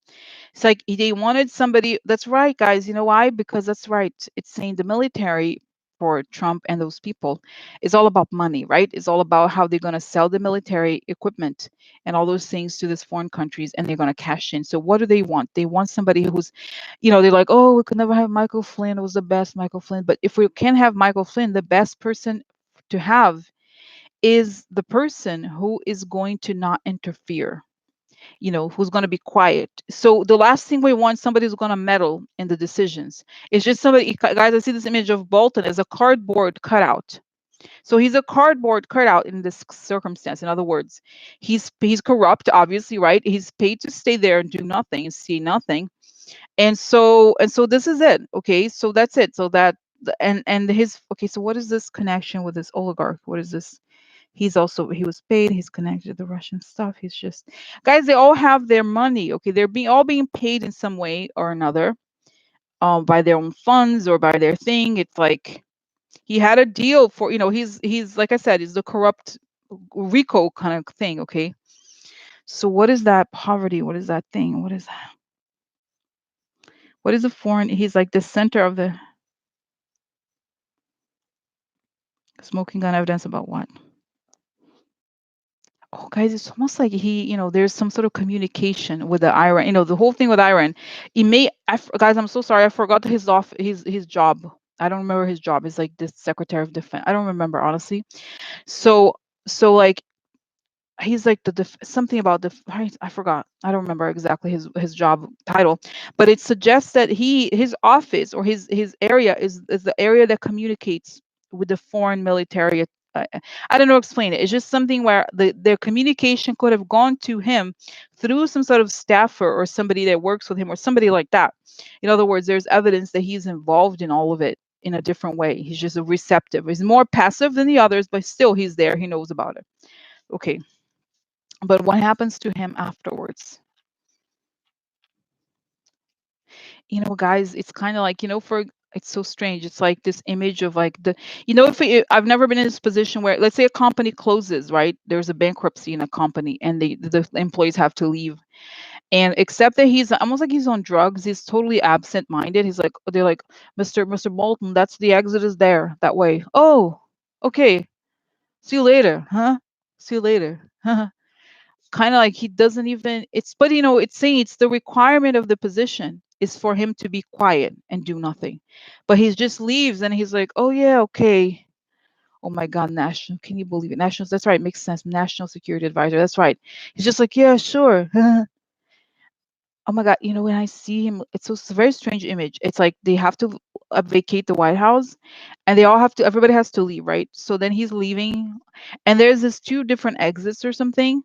It's like they wanted somebody. That's right, guys. You know why? Because that's right. It's saying the military for Trump and those people is all about money, right? It's all about how they're going to sell the military equipment and all those things to these foreign countries, and they're going to cash in. So what do they want? They want somebody who's, they're like, oh, we could never have Michael Flynn. It was the best Michael Flynn. But if we can have Michael Flynn, the best person to have is the person who is going to not interfere, who's going to be quiet. So the last thing we want, somebody who's going to meddle in the decisions. It's just somebody, guys, I see this image of Bolton as a cardboard cutout. So he's a cardboard cutout in this circumstance. In other words, he's corrupt, obviously, right? He's paid to stay there and do nothing and see nothing. And so this is it. Okay, so that's it. So that and his okay. So what is this connection with this oligarch? What is this? He was paid, he's connected to the Russian stuff. He's just, guys, they all have their money. Okay, they're being paid in some way or another, by their own funds or by their thing. It's like he had a deal for, he's like I said, he's the corrupt Rico kind of thing. Okay, so what is that poverty? What is that thing? What is that? What is the foreign? He's like the center of the smoking gun evidence about what? Oh, guys, it's almost like there's some sort of communication with the Iran. The whole thing with Iran. It may, guys, I'm so sorry, I forgot his job. I don't remember his job. It's like the Secretary of Defense. I don't remember honestly. So, like he's like something about I forgot. I don't remember exactly his job title, but it suggests that his office or his area is the area that communicates with the foreign military. I, I don't know how to explain it. It's just something where their communication could have gone to him through some sort of staffer or somebody that works with him or somebody like that. In other words, there's evidence that he's involved in all of it in a different way. He's just a receptive. He's more passive than the others, but still he's there. He knows about it. Okay. But what happens to him afterwards? Guys, it's kind of like, it's so strange. It's like this image of like if I've never been in this position where, let's say a company closes, right? There's a bankruptcy in a company and the employees have to leave. And except that he's almost like he's on drugs, he's totally absent-minded. He's like, they're like, Mr. Bolton, that's the exit is there that way. Oh, okay. See you later, huh? See you later. Kind of like he doesn't even but it's saying it's the requirement of the position is for him to be quiet and do nothing, but he just leaves and he's like, oh yeah, okay. Oh my god, national, can you believe it? National, that's right, makes sense, national security advisor, that's right. He's just like, yeah, sure. Oh my god, when I see him, it's a very strange image. It's like they have to vacate the White House and everybody has to leave, right? So then he's leaving and there's this two different exits or something.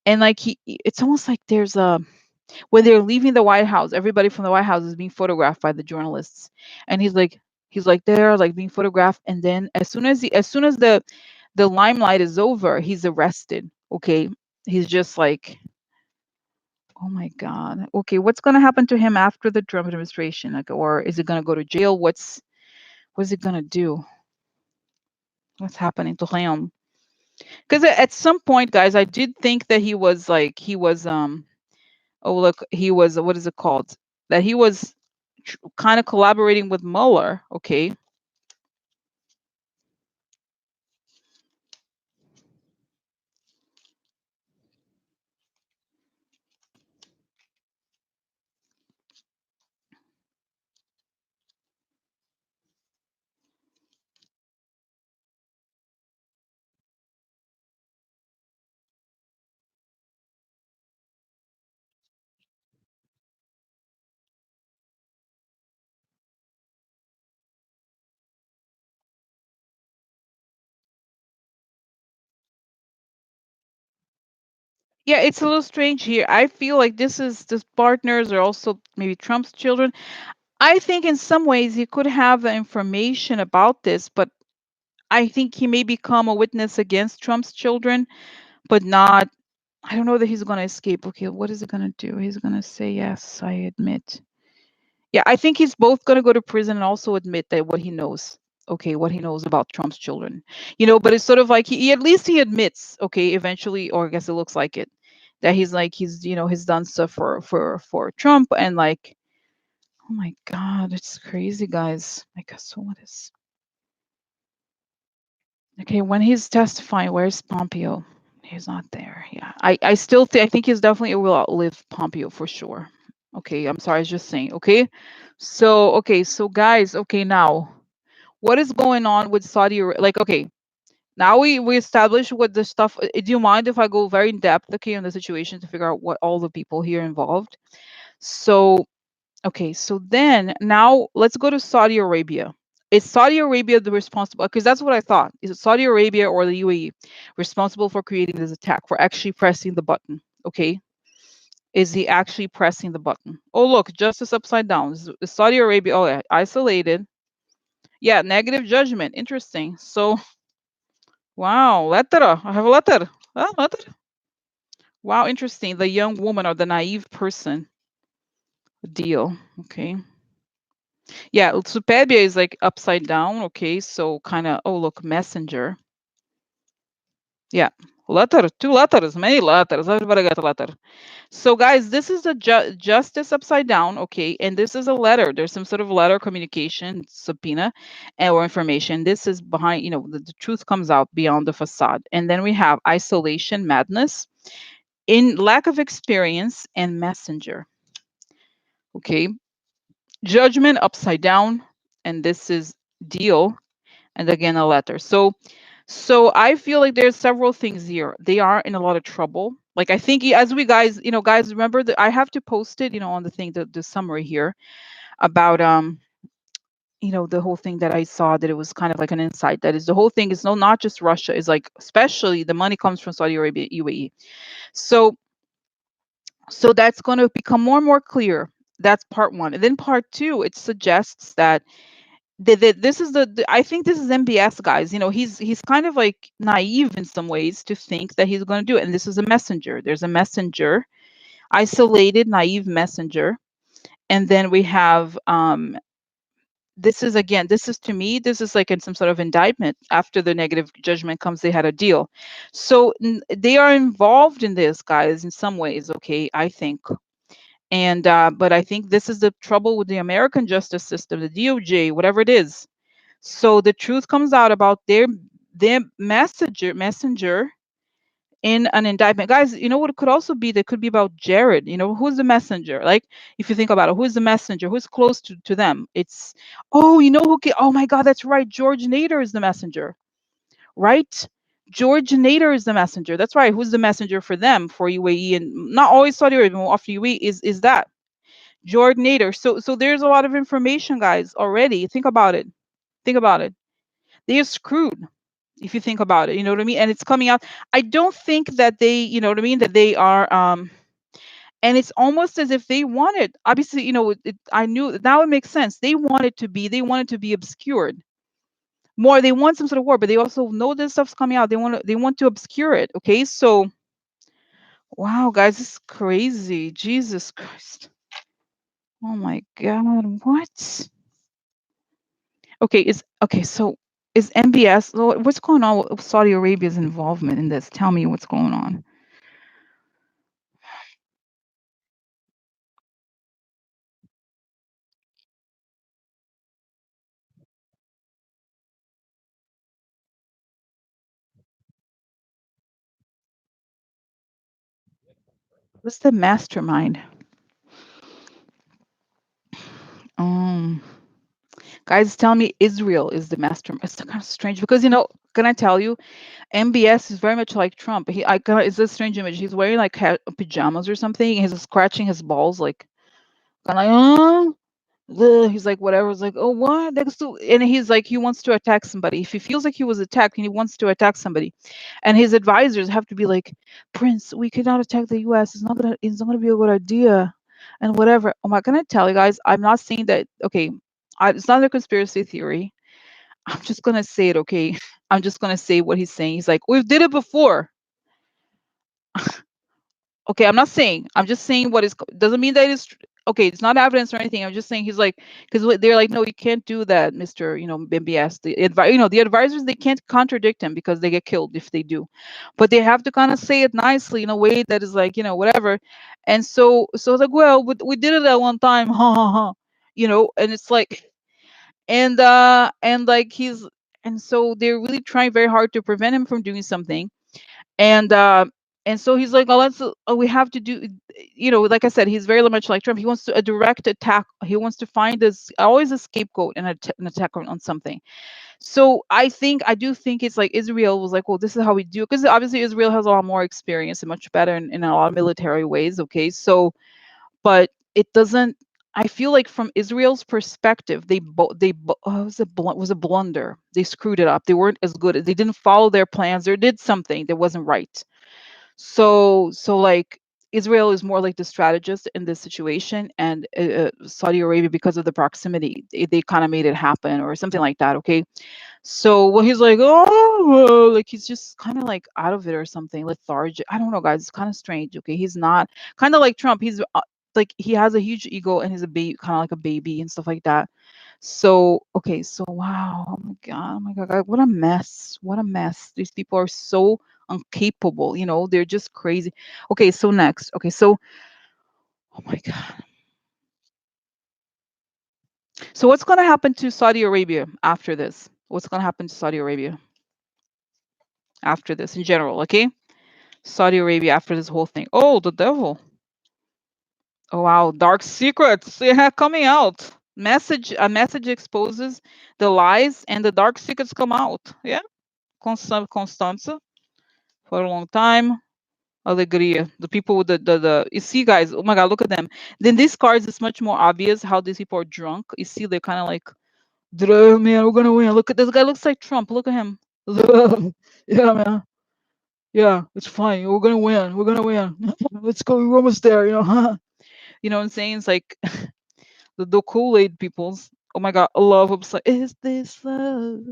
And like it's almost like there's a when they're leaving the White House, everybody from the White House is being photographed by the journalists, and he's like there, like being photographed, and then as soon as the limelight is over, he's arrested. Okay, he's just like, oh my god. Okay, what's gonna happen to him after the Trump administration? Like, or is it gonna go to jail? What's it gonna do? What's happening to him? Because at some point, guys, I did think that he was. Oh, look, he was, what is it called? That he was kind of collaborating with Mueller. Okay. Yeah, it's a little strange here. I feel like this partners are also maybe Trump's children. I think in some ways he could have the information about this, but I think he may become a witness against Trump's children, but not. I don't know that he's going to escape. Okay, what is he going to do? He's going to say, yes, I admit. Yeah, I think he's both going to go to prison and also admit that what he knows. okay, what he knows about Trump's children. But it's sort of like he at least he admits, okay, eventually, or I guess it looks like it, that he's like he's done stuff for Trump, and like, oh my God, it's crazy, guys. Like, so what is okay when he's testifying? Where's Pompeo? He's not there. Yeah, I still I think he's definitely will outlive Pompeo for sure. Okay, I'm sorry, I was just saying. Okay, so guys, okay, now what is going on with Saudi Arabia? Like, okay, now we establish what the stuff. Do you mind if I go very in depth, okay, on the situation to figure out what all the people here involved? So, okay, so then now let's go to Saudi Arabia. Is Saudi Arabia the responsible? Because that's what I thought. Is it Saudi Arabia or the UAE responsible for creating this attack, for actually pressing the button? Okay, is he actually pressing the button? Oh, look, justice upside down. Is Saudi Arabia? Oh, yeah, isolated. Yeah, negative judgment. Interesting. So, wow, letter. I have a letter. Ah, letter. Wow, interesting. The young woman or the naive person deal. Okay. Yeah, Superbia is like upside down. Okay, so kind of. Oh, look, messenger. Yeah, letter. Two letters. Many letters. Everybody got a letter. So, guys, this is the justice upside down, okay? And this is a letter. There's some sort of letter communication, subpoena, or information. This is behind, the truth comes out beyond the facade. And then we have isolation, madness, in lack of experience, and messenger, okay? Judgment upside down, and this is deal, and again a letter. So I feel like there's several things here. They are in a lot of trouble. Like, I think as we guys, guys, remember that I have to post it, on the thing, the summary here about the whole thing that I saw, that it was kind of like an insight, that is the whole thing is not just Russia, is like, especially the money comes from Saudi Arabia, UAE. So that's going to become more and more clear. That's part one. And then part two, it suggests that this is I think this is MBS, guys. He's kind of like naive in some ways to think that he's going to do it. And this is a messenger. There's a messenger, isolated, naive messenger. And then we have this is, again, this is, to me, this is like in some sort of indictment. After the negative judgment comes, they had a deal. So they are involved in this, guys, in some ways, okay, I think. And but I think this is the trouble with the American justice system, the DOJ, whatever it is. So the truth comes out about their messenger in an indictment. Guys, you know what it could also be? That could be about Jared. Who's the messenger? Like, if you think about it, who's the messenger? Who's close to them? It's, oh, oh my God, that's right. George Nader is the messenger, right? George Nader is the messenger. That's right. Who's the messenger for them, for UAE, and not always Saudi Arabia, but after UAE is that George Nader. So there's a lot of information, guys, already. Think about it. Think about it. They are screwed, if you think about it. You know what I mean? And it's coming out. I don't think that they, you know what I mean, that they are and it's almost as if they wanted, obviously, I knew, now it makes sense. They wanted to be obscured more. They want some sort of war, but they also know this stuff's coming out. They want to obscure it. Okay, so wow, guys, this is crazy. Jesus Christ. Oh my God, what? So is MBS, what's going on with Saudi Arabia's involvement in this? Tell me what's going on. What's the mastermind? Um, Guys, tell me Israel is the mastermind. It's kind of strange because, can I tell you, MBS is very much like Trump. It's a strange image. He's wearing like pajamas or something. He's scratching his balls, like kind of like, ugh. He's like, whatever. It's like, oh, what? And he's like, he wants to attack somebody. If he feels like he was attacked and he wants to attack somebody, and his advisors have to be like, Prince, we cannot attack the U.S. It's not gonna be a good idea, and whatever. Am I gonna tell you guys? I'm not saying that. Okay, it's not a conspiracy theory. I'm just gonna say it. Okay, I'm just gonna say what he's saying. He's like, we did it before. Okay, I'm not saying. I'm just saying what is. Doesn't mean that it's okay, it's not evidence or anything. I'm just saying he's like, because they're like, no, you can't do that, Mister, MBS. The advisors, they can't contradict him because they get killed if they do, but they have to kind of say it nicely in a way that is like, whatever. And so it's like, well, we did it at one time, ha ha ha, and it's like, and like and so they're really trying very hard to prevent him from doing something. And uh and so he's like, oh, we have to do, like I said, he's very much like Trump. He wants to a direct attack. He wants to find this always a scapegoat and an attack on something. So I do think it's like Israel was like, well, this is how we do it, because obviously Israel has a lot more experience and much better in a lot of military ways. Okay, so but it doesn't. I feel like from Israel's perspective, it was a blunder. They screwed it up. They weren't as good. They didn't follow their plans, or did something that wasn't right. So like Israel is more like the strategist in this situation, and Saudi Arabia, because of the proximity, they kind of made it happen or something like that. Okay, so well, he's like, oh, like he's just kind of like out of it or something, lethargic. I don't know, guys. It's kind of strange. Okay, he's not kind of like Trump. He's like he has a huge ego and he's a baby, kind of like a baby and stuff like that. So okay, so wow, oh my god, what a mess, what a mess. These people are so incapable. They're just crazy. Okay, so next. Okay, so oh my god. So what's going to happen to Saudi Arabia after this? What's going to happen to Saudi Arabia after this in general? Okay. Saudi Arabia after this whole thing. Oh, the devil. Oh wow, dark secrets. Yeah, coming out. A message exposes the lies and the dark secrets come out. Yeah. Constanza for a long time. Alegria. The people with the you see, guys, oh my god, look at them. Then these cards, it's much more obvious how these people are drunk. You see, they're kind of like, man, we're gonna win. Look at this guy, looks like Trump. Look at him. Yeah, man. Yeah, it's fine. We're gonna win. We're gonna win. Let's go. We're almost there. You know what I'm saying? It's like the Kool-Aid peoples. Oh my god, love upside. Is this love?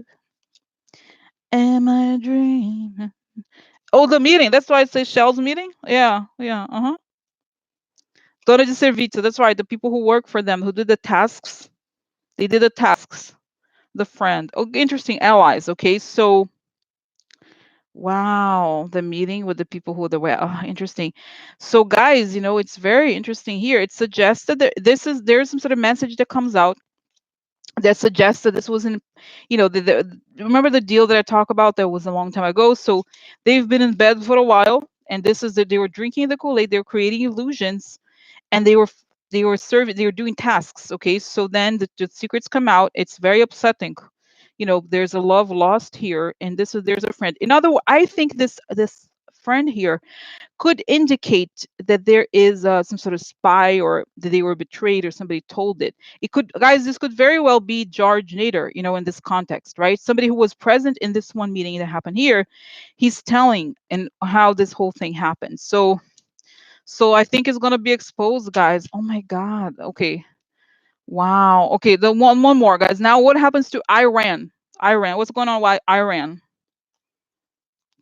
Am I a dream? Oh, the meeting. That's why it says Shell's meeting. Yeah, yeah. Dona de Serviço. That's right. The people who work for them, who did the tasks. They did the tasks. The friend. Oh, interesting. Allies. Okay, so wow, the meeting with the people who the way. Oh, interesting. So, guys, it's very interesting here. It suggests that there's some sort of message that comes out that suggests that this wasn't, remember the deal that I talked about that was a long time ago. So they've been in bed for a while, and this is that they were drinking the Kool-Aid, they were creating illusions, and they were doing tasks. Okay, so then the secrets come out. It's very upsetting. There's a love lost here, and there's a friend. In other words, I think this friend here could indicate that there is some sort of spy, or that they were betrayed, or somebody told it. It could, guys, this could very well be George Nader, in this context, right? Somebody who was present in this one meeting that happened here. He's telling and how this whole thing happened. So I think it's gonna be exposed, guys. Oh my God. Okay. Wow. Okay. The one more, guys. Now, what happens to Iran? Iran. What's going on with Iran?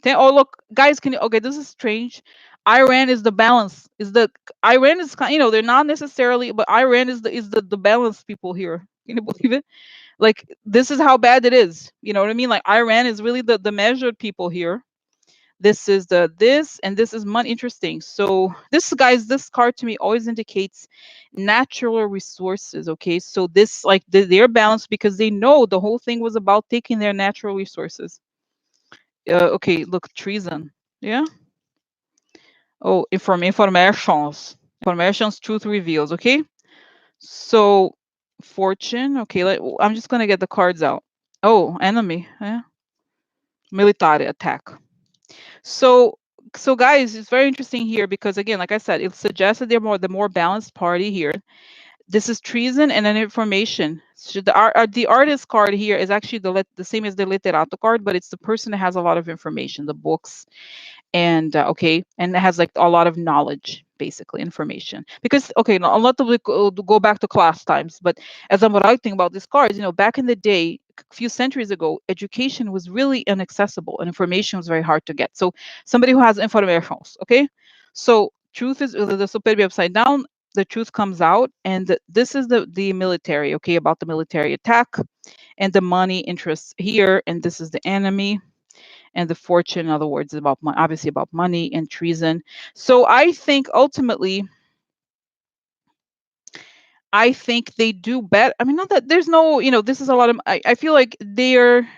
Oh, look, guys. Okay, this is strange. Iran is the balance. Iran is they're not necessarily, but Iran is the balanced people here. Can you believe it? Like, this is how bad it is. You know what I mean? Like, Iran is really the measured people here. This is this, and this is money. Interesting. So this card to me always indicates natural resources. Okay, so this, like, they're balanced because they know the whole thing was about taking their natural resources. Okay, look, treason. Yeah. Oh, informations, truth reveals. Okay, so fortune. Okay, I'm just gonna get the cards out. Oh, enemy. Yeah. Military attack. So, guys, it's very interesting here because, again, like I said, it suggests that they're the more balanced party here. This is treason and an information. So the artist card here is actually the same as the literato card, but it's the person that has a lot of information, the books, and okay, and it has like a lot of knowledge, basically information. Because, okay, now a lot of go back to class times, but as I'm writing about these cards, back in the day, a few centuries ago, education was really inaccessible and information was very hard to get. So somebody who has informations. Okay, so truth is the super upside down. the truth comes out, and this is the military, okay, about the military attack and the money interests here, and this is the enemy, and the fortune, in other words, is about obviously about money and treason. So I think ultimately, I think they do bet. I mean, not that there's no, this is a lot of. I feel like they're.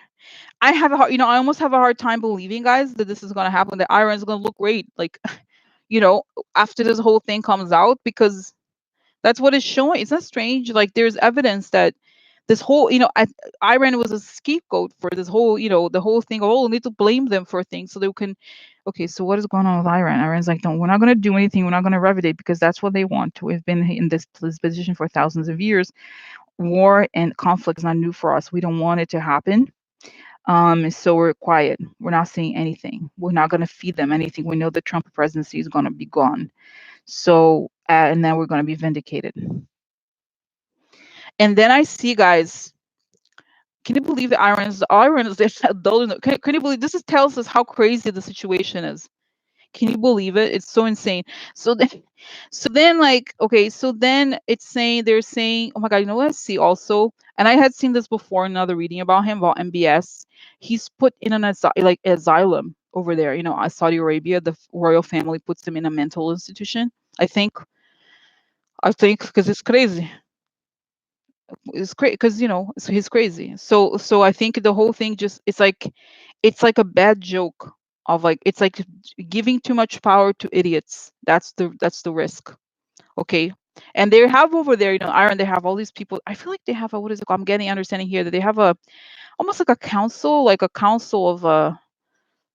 I have a hard, I almost have a hard time believing, guys, that this is going to happen. That Iran is going to look great, like, you know, after this whole thing comes out, because that's what it's showing. It's not strange. Like, there's evidence that this whole, Iran was a scapegoat for this whole, the whole thing. Oh, we need to blame them for things so they can. Okay, so what is going on with Iran? Iran's like, no, we're not going to do anything. We're not going to revidate because that's what they want. We've been in this position for thousands of years. War and conflict is not new for us. We don't want it to happen. So we're quiet. We're not saying anything. We're not going to feed them anything. We know the Trump presidency is going to be gone. So, and then we're going to be vindicated. And then I see, guys, can you believe the Iran is can you believe this tells us how crazy the situation is? Can you believe it? It's so insane. So then, so then, like, okay, so then they're saying, oh my God, you know what I see also? And I had seen this before in another reading about him, about MBS. He's put in an asylum over there, Saudi Arabia. The royal family puts him in a mental institution. I think, because it's crazy. It's crazy because so he's crazy. So I think the whole thing just it's like a bad joke of like it's like giving too much power to idiots. That's the risk. Okay. And they have over there, Iran, they have all these people. I feel like they have a, what is it called? I'm getting understanding here that they have a almost like a council of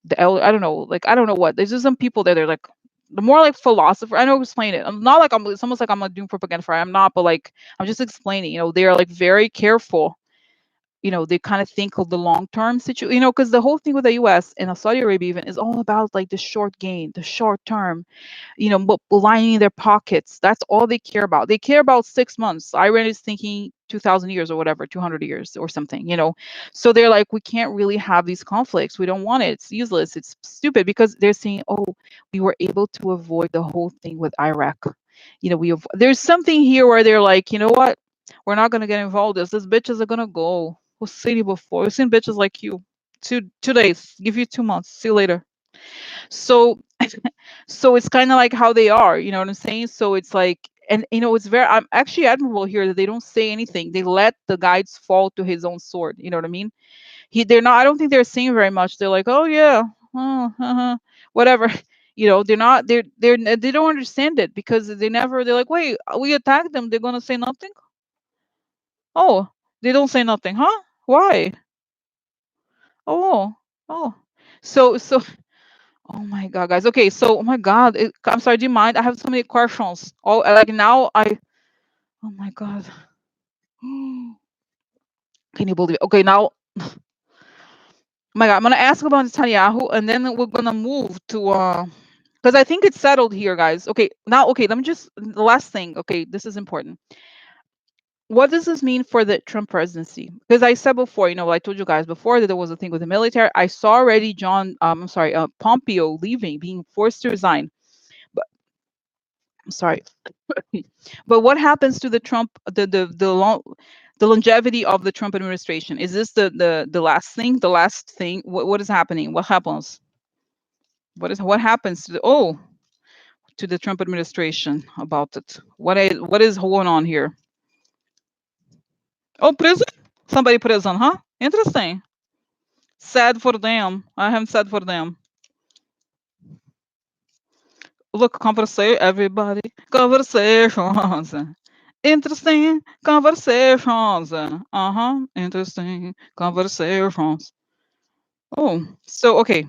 the elder. I don't know, like I don't know what. There's just some people there. They're like the more like philosopher. I know explain it. I'm not like it's almost like I'm like doing propaganda for it. I'm not, but like I'm just explaining. They are like very careful. They kind of think of the long term situation. Because the whole thing with the U.S. and Saudi Arabia even is all about like the short gain, the short term, but lining their pockets. That's all they care about. They care about 6 months. Iran is thinking 2,000 years or whatever, 200 years or something. So they're like, we can't really have these conflicts. We don't want it. It's useless. It's stupid because they're saying, oh, we were able to avoid the whole thing with Iraq. There's something here where they're like, you know what? We're not going to get involved. These bitches are going to go. We've seen it before. We've seen bitches like you. Two days. Give you 2 months. See you later. So so it's kind of like how they are, you know what I'm saying? So it's like, and it's very, I'm actually admirable here that they don't say anything. They let the guides fall to his own sword. You know what I mean? They're not. I don't think they're saying very much. They're like, oh yeah, oh, whatever. They're not. They don't understand it because they never. They're like, wait, we attacked them. They're gonna say nothing. Oh, they don't say nothing, huh? Why? Oh, oh. So oh my God, guys. Okay, so oh my God, I'm sorry. Do you mind? I have so many questions. Oh, like now I. Oh my God. Can you believe it? Okay, now. Oh my God, I'm gonna ask about Netanyahu, and then we're gonna move to because I think it's settled here, guys. Okay, now okay, let me just the last thing. Okay, this is important. What does this mean for the Trump presidency? Because I said before, I told you guys before that there was a thing with the military. I saw already I'm sorry, Pompeo leaving, being forced to resign. But I'm sorry. But what happens to the Trump the longevity of the Trump administration? Is this the last thing? The last thing? What is happening? What happens? What happens to the Trump administration about it? What is going on here? Oh, prison? Somebody prison, huh? Interesting. Sad for them. I am sad for them. Look, conversation, everybody. Conversations. Interesting conversations. Interesting conversations. Oh, so okay.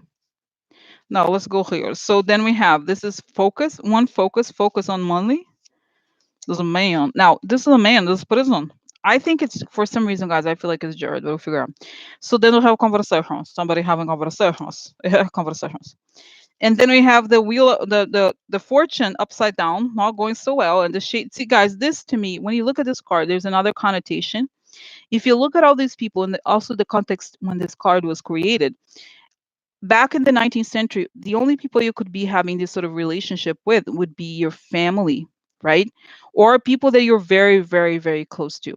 Now let's go here. So then we have this is focus. Focus on money. There's a man. Now, this is a man. This is prison. I think it's for some reason, guys. I feel like it's Jared, but we'll figure out. So then we'll have conversations. Somebody having conversations. Conversations. And then we have the wheel, the fortune upside down, not going so well. And the shade. See, guys, this to me, when you look at this card, there's another connotation. If you look at all these people and also the context when this card was created, back in the 19th century, the only people you could be having this sort of relationship with would be your family, right? Or people that you're very, very, very close to.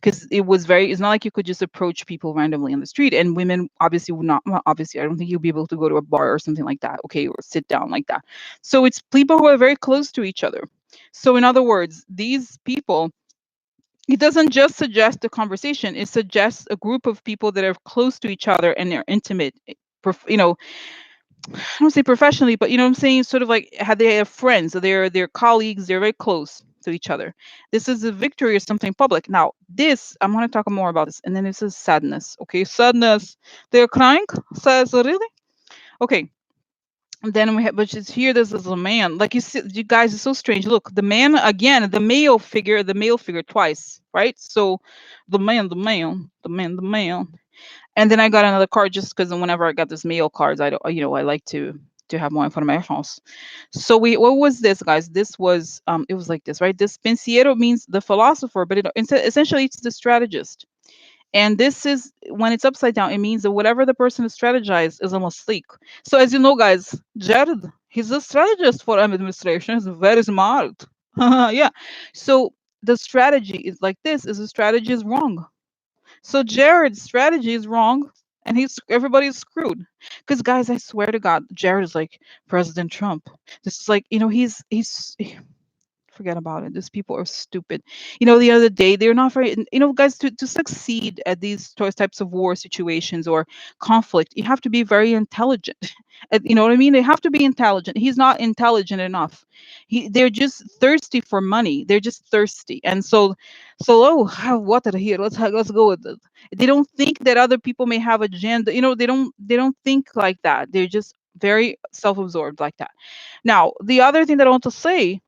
Because it's not like you could just approach people randomly on the street. And women obviously would not, well, obviously, I don't think you'll be able to go to a bar or something like that, okay, or sit down like that. So it's people who are very close to each other. So, in other words, these people, it doesn't just suggest a conversation, it suggests a group of people that are close to each other and they're intimate. You know, I don't say professionally, but you know what I'm saying? Sort of like how they have friends, so they're colleagues, they're very close to each other. This is a victory or something public. Now, this, I'm going to talk more about this. And then this is sadness. Okay, sadness. They're crying? Says, really? Okay. And then we have, but just here, this is a man. Like you see, you guys, it's so strange. Look, the man again, the male figure twice, right? So the man. And then I got another card just because whenever I got this mail cards, I don't, you know, I like to have more information. So what was this, guys? This was it was like this, right? This pensiero means the philosopher, but essentially it's the strategist. And this is when it's upside down, it means that whatever the person is strategized is almost sleek. So as you know, guys, Jared, he's a strategist for administration. He's very smart. Yeah. So the strategy is like this: is the strategy is wrong. So Jared's strategy is wrong, and everybody's screwed. Because guys, I swear to God, Jared is like President Trump. This is like, you know, he's forget about it. These people are stupid. You know, the other day, they're not very, you know, guys, to succeed at these types of war situations or conflict, you have to be very intelligent. You know what I mean? They have to be intelligent. He's not intelligent enough. They're just thirsty for money. They're just thirsty. And so, oh, have water here. Let's go with it. They don't think that other people may have agenda. You know, they don't think like that. They're just very self-absorbed like that. Now, the other thing that I want to say,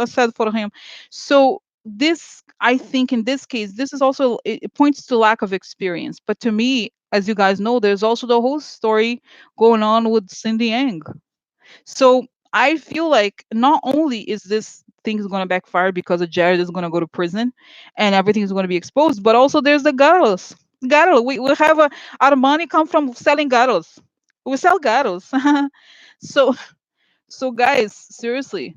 said for him. So this, I think, in this case, this is also, it points to lack of experience. But to me, as you guys know, there's also the whole story going on with Cindy Yang. So I feel like not only is this thing going to backfire because of Jared is going to go to prison and everything is going to be exposed, but also there's the girls. Girl, we have our money come from selling girls. We sell girls. so so guys, seriously,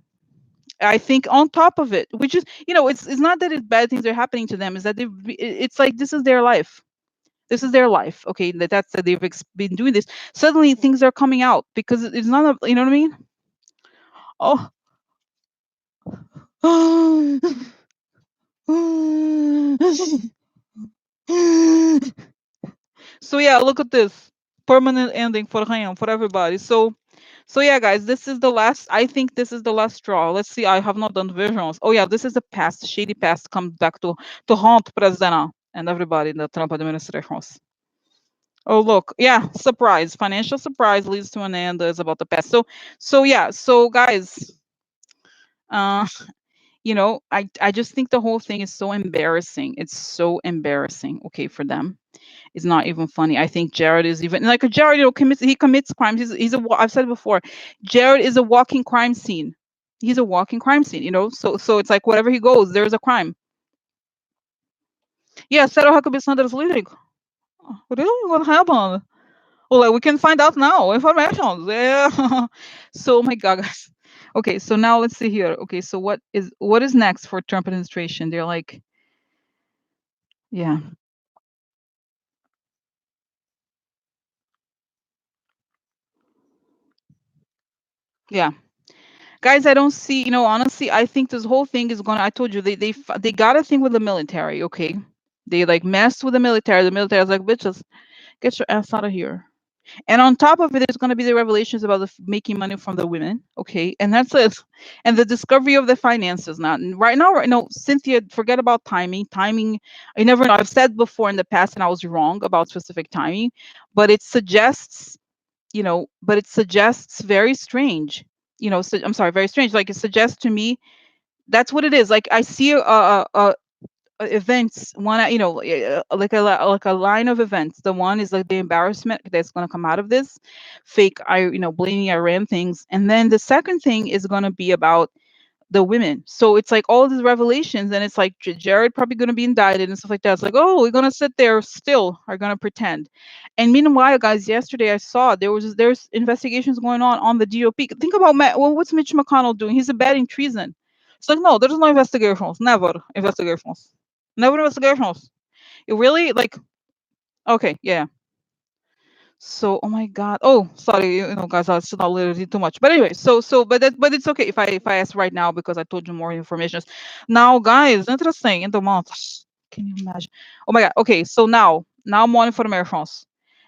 I think on top of it, which is, you know, it's not that bad things are happening to them, is that it's like this is their life. This is their life. Okay, that's that they've been doing this. Suddenly things are coming out because it's not a, you know what I mean? Oh. So yeah, look at this permanent ending for him, for everybody. So yeah, guys, this is the last. I think this is the last straw. Let's see. I have not done visions. Oh yeah, this is the past. Shady past comes back to haunt President and everybody in the Trump administration. Oh look, yeah, surprise. Financial surprise leads to an end. Is about the past. So yeah. So guys, uh, you know, I just think the whole thing is so embarrassing. It's so embarrassing. Okay, for them. It's not even funny. I think Jared is even like a Jared, you know, commits crimes. I've said it before. Jared is a walking crime scene. He's a walking crime scene, you know. So it's like wherever he goes, there's a crime. Yeah, Sarah Huckabee Sanders leaving. Really? What happened? Well, like, we can find out now. Information. Yeah. So, oh my God, guys. Okay, so now let's see here. Okay, so what is next for Trump administration? They're like, yeah, yeah. Guys, I don't see, you know, honestly, I think this whole thing is gonna, I told you, they got a thing with the military, okay? They like messed with the military. The military is like, bitches, get your ass out of here. And on top of it, there's gonna be the revelations about making money from the women, okay? And that's it. And the discovery of the finances. Now, right now, Cynthia, forget about timing. Timing, I never know. I've said before in the past, and I was wrong about specific timing, but it suggests, very strange. I'm sorry, very strange. Like it suggests to me that's what it is. Like I see events, one, like a line of events. The one is like the embarrassment that's going to come out of this fake, blaming Iran things, and then the second thing is going to be about the women. So it's like all these revelations, and it's like Jared probably going to be indicted and stuff like that. It's like, oh, we're going to sit there still, are going to pretend. And meanwhile, guys, yesterday I saw there's investigations going on the GOP. Think about Matt. Well, what's Mitch McConnell doing? He's abetting treason. It's like, no, there's no investigations. Never investigations. Never investigations. It really like okay, yeah. So, oh my God. Oh, sorry, guys, I should not literally too much. But anyway, but it's okay if I ask right now because I told you more information. Now, guys, interesting in the month. Can you imagine? Oh my God. Okay, so now more informations.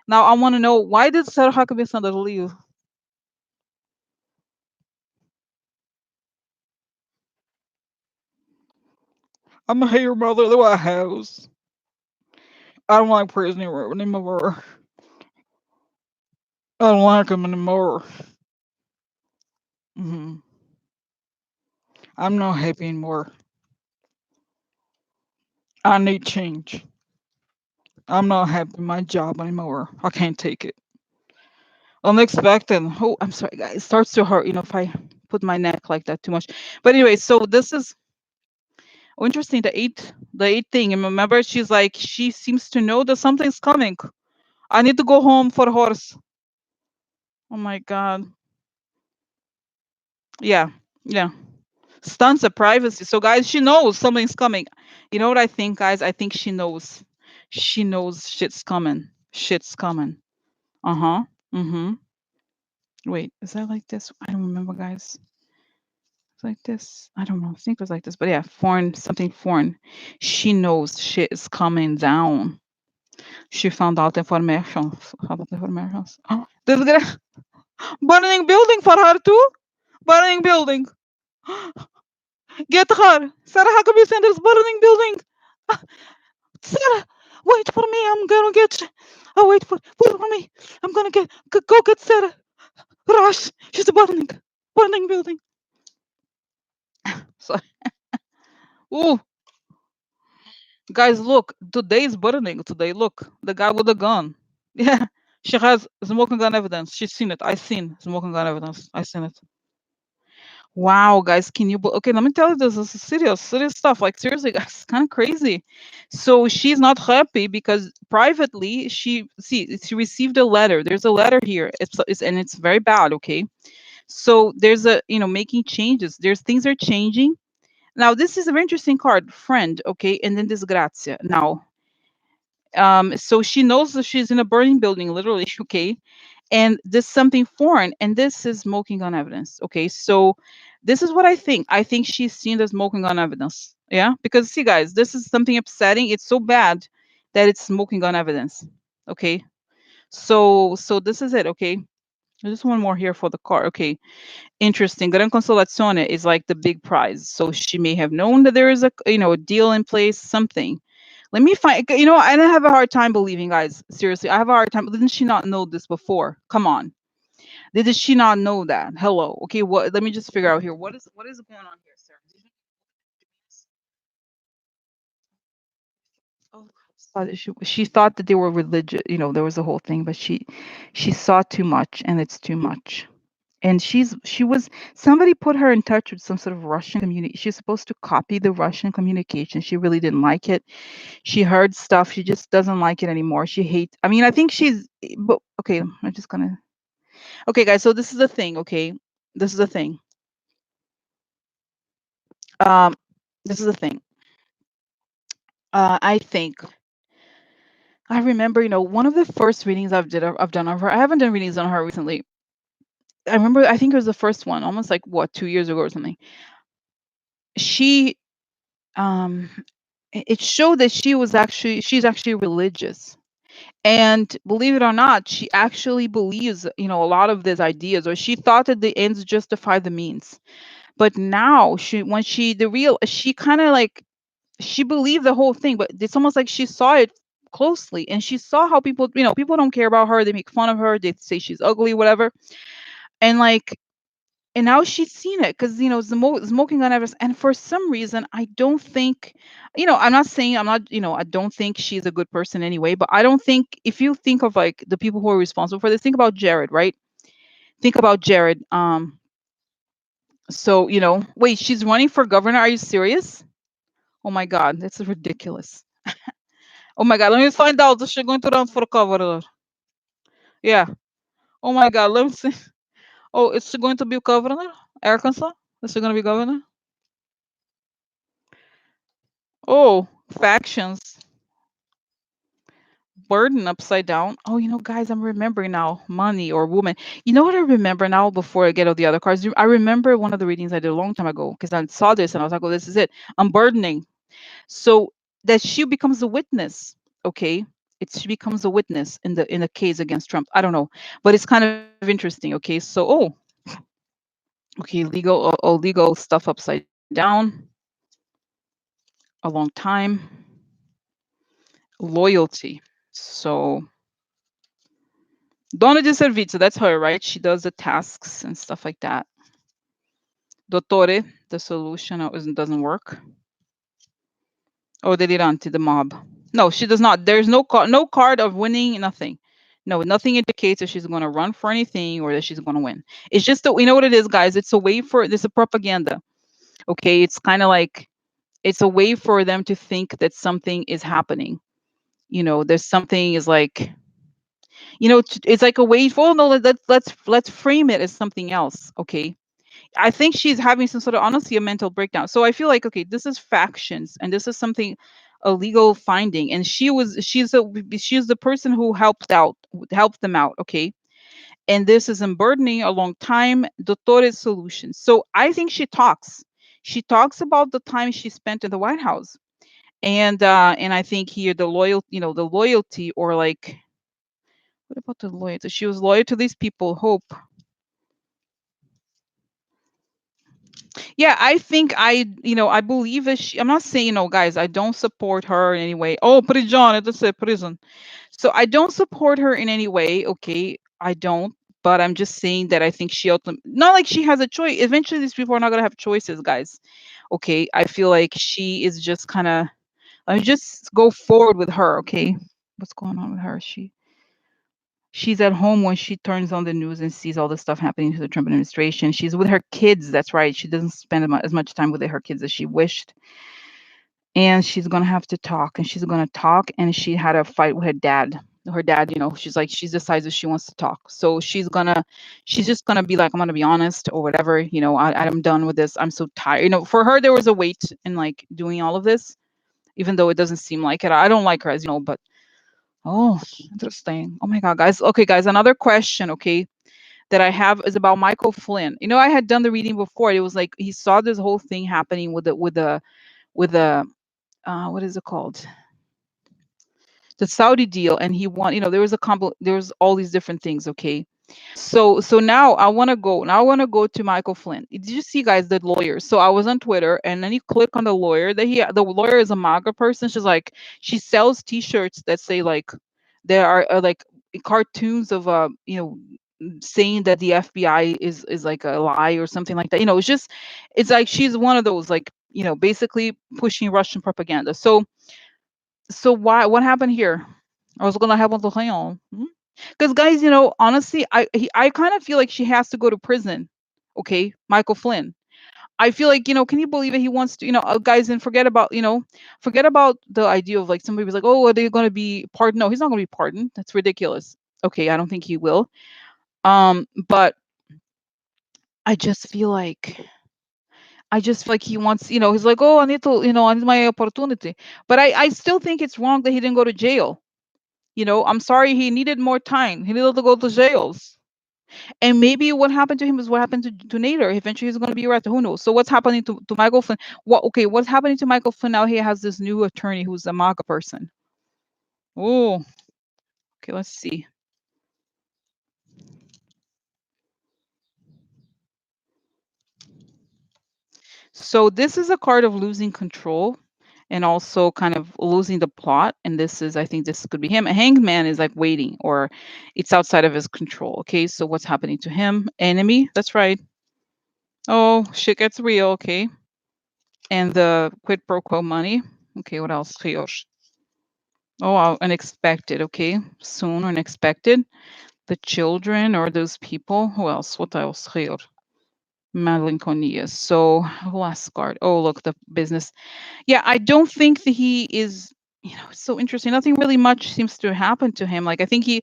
Now I want to know why did Sarah Huckabee Sanders leave? I'm gonna hate your mother the White House. I don't like prison anymore. I don't like him anymore. hmm I'm not happy anymore. I need change. I'm not happy in my job anymore. I can't take it. Unexpected. Oh, I'm sorry, guys. It starts to hurt, if I put my neck like that too much. But anyway, so this is interesting. The eight thing. And remember, she's like, she seems to know that something's coming. I need to go home for horse. Oh my God. Yeah. Yeah. Stunts of privacy. So, guys, she knows something's coming. You know what I think, guys? I think she knows. She knows shit's coming. Shit's coming. Uh huh. Mm hmm. Wait, is that like this? I don't remember, guys. It's like this. I don't know. I think it was like this. But yeah, foreign, something foreign. She knows shit is coming down. She found out information. Found out information. Oh, this guy, burning building for her too? Burning building. Get her. Sarah Huckabee Sanders burning building. Sarah, wait for me. I'm gonna get. Oh, wait for me. I'm gonna go get Sarah. Rush. She's burning building. So, ooh, guys, look. Today's burning. Today, look. The guy with the gun. Yeah, she has smoking gun evidence. She's seen it. I seen smoking gun evidence. I seen it. Wow, guys, can you? Okay, let me tell you this is serious stuff. Like seriously, guys, kind of crazy. So she's not happy because privately she received a letter. There's a letter here. It's very bad. Okay, so there's a making changes. There's things are changing. Now this is a very interesting card, friend. Okay, and then disgrazia. Now, so she knows that she's in a burning building, literally. Okay, and this something foreign, and this is smoking gun evidence. Okay, so this is what I think she's seen the smoking gun evidence. Yeah, because see, guys, this is something upsetting. It's so bad that it's smoking gun evidence. Okay, so this is it. Okay, there's just one more here for the car. Okay, interesting. Gran Consolazione is like the big prize, so she may have known that there is a deal in place, something. Let me find. I don't have a hard time believing, guys. Seriously, I have a hard time. Didn't she not know this before? Come on. Did she not know that? Hello. Okay, what let me just figure out here. What is going on here, sir? Oh, she thought that they were religious, there was a whole thing, but she saw too much and it's too much. And she was somebody put her in touch with some sort of Russian community. She's supposed to copy the Russian communication. She really didn't like it. She heard stuff. She just doesn't like it anymore. She hates. I mean, I think but okay, I'm just gonna okay, guys, so this is the thing, okay? This is the thing. Um, this is the thing. I think I remember, one of the first readings I've done of her. I haven't done readings on her recently. I remember, I think it was the first one, almost like what, 2 years ago or something. She, um, it showed that she's actually religious, and believe it or not, she actually believes, a lot of these ideas, or she thought that the ends justify the means. But now she kind of like she believed the whole thing, but it's almost like she saw it closely and she saw how people don't care about her. They make fun of her. They say she's ugly, whatever. And like, and now she's seen it because smoking on Everest. And for some reason, I don't think, I'm not saying I'm not, I don't think she's a good person anyway. But I don't think if you think of like the people who are responsible for this, think about Jared, right? Think about Jared. So wait, she's running for governor. Are you serious? Oh my God, that's ridiculous. Oh my God, let me find out if she's going to run for governor. Yeah. Oh my God, let me see. Oh, is she going to be governor? Arkansas? Is she going to be governor? Oh, factions. Burden upside down. Oh, guys, I'm remembering now. Money or woman. You know what I remember now before I get all the other cards? I remember one of the readings I did a long time ago because I saw this and I was like, oh, this is it. Unburdening. So that she becomes a witness. Okay. She becomes a witness in the case against Trump. I don't know. But it's kind of interesting. Okay. So okay, legal stuff upside down. A long time. Loyalty. So Donna de Servizio, that's her, right? She does the tasks and stuff like that. Dottore, the solution doesn't work. Oh, delirante, the mob. No, she does not. There's no card of winning, nothing. No, nothing indicates that she's going to run for anything or that she's going to win. It's just that we know what it is, guys. It's a way for this a propaganda. Okay, it's kind of like it's a way for them to think that something is happening. There's something is like it's like a way for no, let's frame it as something else. Okay, I think she's having some sort of honestly a mental breakdown. So I feel like okay, this is factions and this is something a legal finding, and she's the person who helped them out. Okay, and this is unburdening a long time. Doctore's solution. So I think she talks. She talks about the time she spent in the White House, and I think here the loyalty or like what about the loyalty? She was loyal to these people. Hope. Yeah, I think I believe that I'm not saying, guys, I don't support her in any way. Oh, prigione, that's it, prison. So I don't support her in any way. Okay, I don't. But I'm just saying that I think she ultimately, not like she has a choice. Eventually, these people are not gonna have choices, guys. Okay, I feel like she is just kind of. Let me just go forward with her. Okay, what's going on with her? She's at home when she turns on the news and sees all the stuff happening to the Trump administration. She's with her kids. That's right. She doesn't spend as much time with her kids as she wished. And she's going to have to talk. And she's going to talk. And she had a fight with her dad. Her dad, she's like, she decides that she wants to talk. So she's just going to be like, I'm going to be honest or whatever. I'm done with this. I'm so tired. For her, there was a weight in like doing all of this, even though it doesn't seem like it. I don't like her, as you know, but oh, interesting. Oh my God, guys. Okay, guys, another question, okay, that I have is about Michael Flynn. I had done the reading before. It was like he saw this whole thing happening with the what is it called? The Saudi deal, and he won. There was all these different things, okay? So now I want to go to Michael Flynn. Did you see, guys, the lawyer? So I was on Twitter and then you click on the lawyer the lawyer is a MAGA person. She sells t-shirts that say like there are like cartoons of saying that the FBI is like a lie or something like that. It's like she's one of those like basically pushing Russian propaganda. So what happened here? I was gonna have on the hang. Because guys, honestly, I kind of feel like she has to go to prison. Okay, Michael Flynn. I feel like can you believe it? He wants to, guys, and forget about the idea of like somebody was like, oh, are they going to be pardoned? No, he's not going to be pardoned. That's ridiculous. Okay, I don't think he will. But I just feel like he wants, he's like, oh, I need my opportunity. But I still think it's wrong that he didn't go to jail. I'm sorry, he needed more time. He needed to go to jails. And maybe what happened to him is what happened to Nader. Eventually, he's going to be arrested. Who knows? So what's happening to Michael Flynn? What's happening to Michael Flynn now? He has this new attorney who's a MAGA person. Oh, okay. Let's see. So this is a card of losing control and also kind of losing the plot. And I think this could be him. A hanged man is like waiting or it's outside of his control. Okay. So what's happening to him? Enemy. That's right. Oh, shit gets real. Okay. And the quid pro quo money. Okay. What else? Rios. Oh, wow, unexpected. Okay. Soon, unexpected. The children or those people. Who else? What else? Rios. Melancholia. So last card. Oh, look, the business. Yeah, I don't think that he is, it's so interesting. Nothing really much seems to happen to him. Like I think he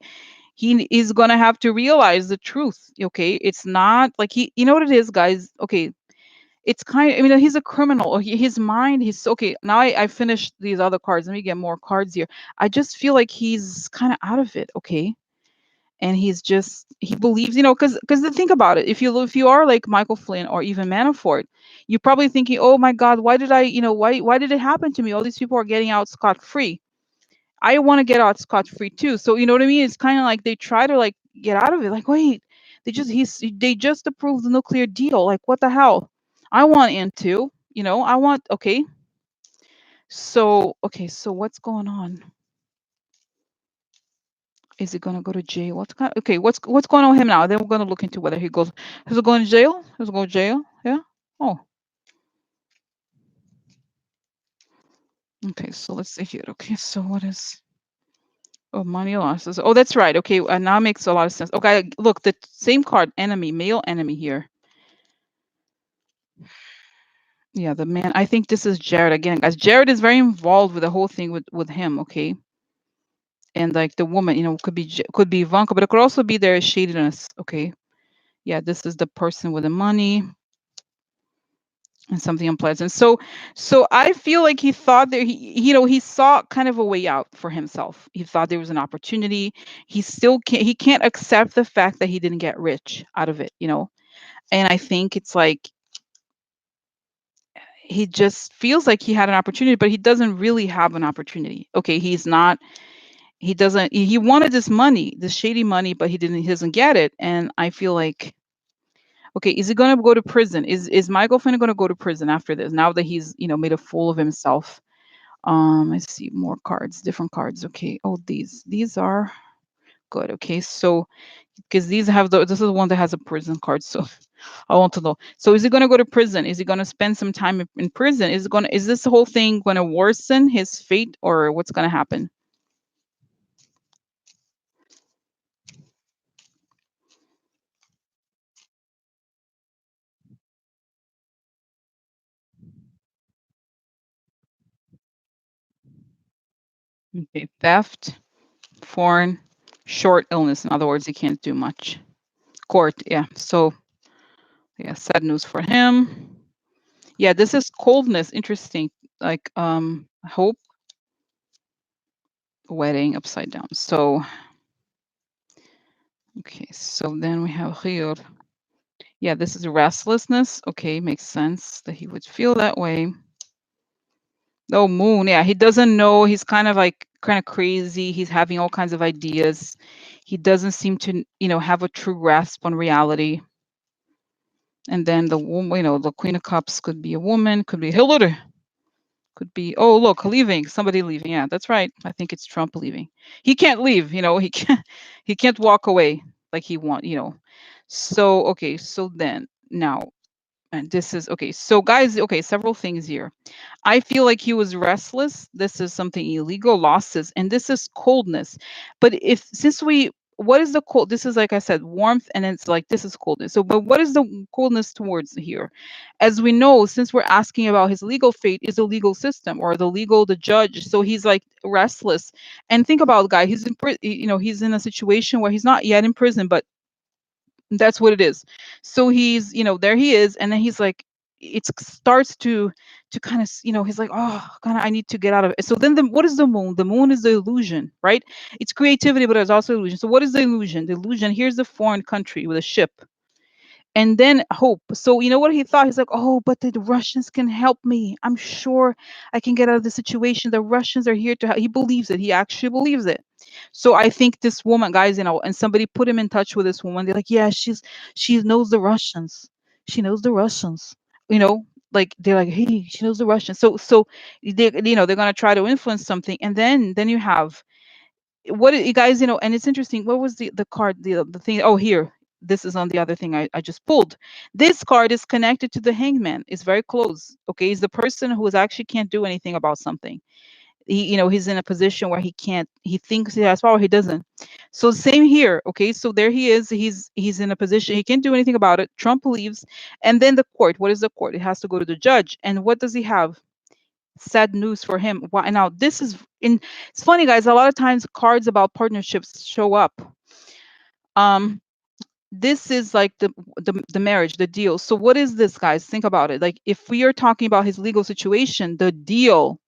is gonna have to realize the truth. Okay. It's not like you know what it is, guys. Okay. it's kind of, I mean, he's a criminal. Or his mind, he's okay. Now I finished these other cards. Let me get more cards here. I just feel like he's kind of out of it. Okay. And he's just, he believes, because think about it. If you are like Michael Flynn or even Manafort, you're probably thinking, oh my God, why did I, why did it happen to me? All these people are getting out scot free. I want to get out scot free too. So you know what I mean? It's kind of like they try to like get out of it. Like, wait, they just approved the nuclear deal. Like, what the hell? I want in too. I want, okay. So okay, so what's going on? Is he gonna go to jail? Okay, what's going on with him now? Then we're gonna look into whether he goes. Is he going to jail? Is he going to jail? Yeah. Oh, okay. So let's see here. Okay, so what is? Oh, money losses. Oh, that's right. Okay, now it makes a lot of sense. Okay, look, the same card, enemy, male enemy here. Yeah, the man. I think this is Jared again, guys. Jared is very involved with the whole thing with him. Okay, and like the woman, could be Ivanka, but it could also be their shadiness. Okay, yeah, this is the person with the money and something unpleasant. So I feel like he thought that he saw kind of a way out for himself. He thought there was an opportunity. He can't accept the fact that he didn't get rich out of it. And I think it's like he just feels like he had an opportunity, but he doesn't really have an opportunity. Okay, he's not. He doesn't. He wanted this money, this shady money, but he didn't. He doesn't get it. And I feel like, okay, is he going to go to prison? Is Michael Flynn going to go to prison after this? Now that he's made a fool of himself. Let's see more cards, different cards. Okay. Oh, these are good. Okay, so because this is one that has a prison card, so I want to know. So is he going to go to prison? Is he going to spend some time in prison? Is this whole thing going to worsen his fate, or what's going to happen? Okay, theft, foreign, short illness. In other words, he can't do much. Court, yeah. So yeah, sad news for him. Yeah, this is coldness. Interesting. Like hope, wedding upside down. So okay, so then we have Rio. Yeah, this is restlessness. Okay, makes sense that he would feel that way. Oh, moon. Yeah, he doesn't know. He's kind of crazy. He's having all kinds of ideas. He doesn't seem to, have a true grasp on reality. And then the woman, the Queen of Cups could be a woman, could be Hillary, could be, oh, look, leaving, somebody leaving. Yeah, that's right. I think it's Trump leaving. He can't leave, he can't, he can't walk away like he want. So, okay, so then now, and this is okay. So, guys, okay, several things here. I feel like he was restless. This is something illegal, losses, and this is coldness. But what is the cold? This is like I said, warmth, and it's like this is coldness. So, but what is the coldness towards here? As we know, since we're asking about his legal fate, is the legal system or the judge. So he's like restless. And think about the guy. He's in, he's in a situation where he's not yet in prison, but that's what it is. So he's, there he is, and then he's like, it starts to kind of, he's like, oh, kind of, I need to get out of it. So then, what is the moon? The moon is the illusion, right? It's creativity, but it's also illusion. So what is the illusion? The illusion. Here's the foreign country with a ship, and then hope. So you know what he thought? He's like, oh, but the Russians can help me. I'm sure I can get out of the situation. The Russians are here to help. He believes it. He actually believes it. So I think this woman, guys, and somebody put him in touch with this woman. They're like, yeah, she knows the Russians. She knows the Russians. You know, like they're like, hey, she knows the Russians. So they're gonna try to influence something, and then you have you guys, and it's interesting. What was the card, the thing? Oh, here. This is on the other thing I just pulled. This card is connected to the hangman. It's very close. Okay. He's the person who is actually can't do anything about something. He's in a position where he thinks he has power. He doesn't. So same here. Okay. So there he is. He's in a position. He can't do anything about it. Trump leaves. And then the court. What is the court? It has to go to the judge. And what does he have? Sad news for him. Why now? This is in. It's funny, guys. A lot of times, cards about partnerships show up. Um, this is like the marriage, the deal. So what is this, guys? Think about it. Like, if we are talking about his legal situation, the deal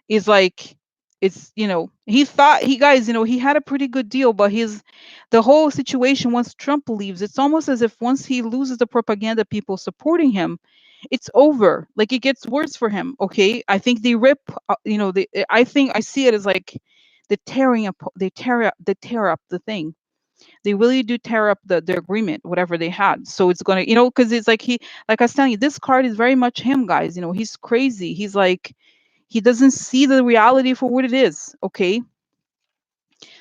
is like, it's, he thought, he guys, he had a pretty good deal, but the whole situation, once Trump leaves, it's almost as if once he loses the propaganda people supporting him, it's over. Like, it gets worse for him. Okay, I think they rip, I think I see it as like the tearing up, they tear up the thing. They really do tear up the agreement, whatever they had. So it's gonna, because it's like like I was telling you, this card is very much him, guys. He's crazy. He's like, he doesn't see the reality for what it is. Okay.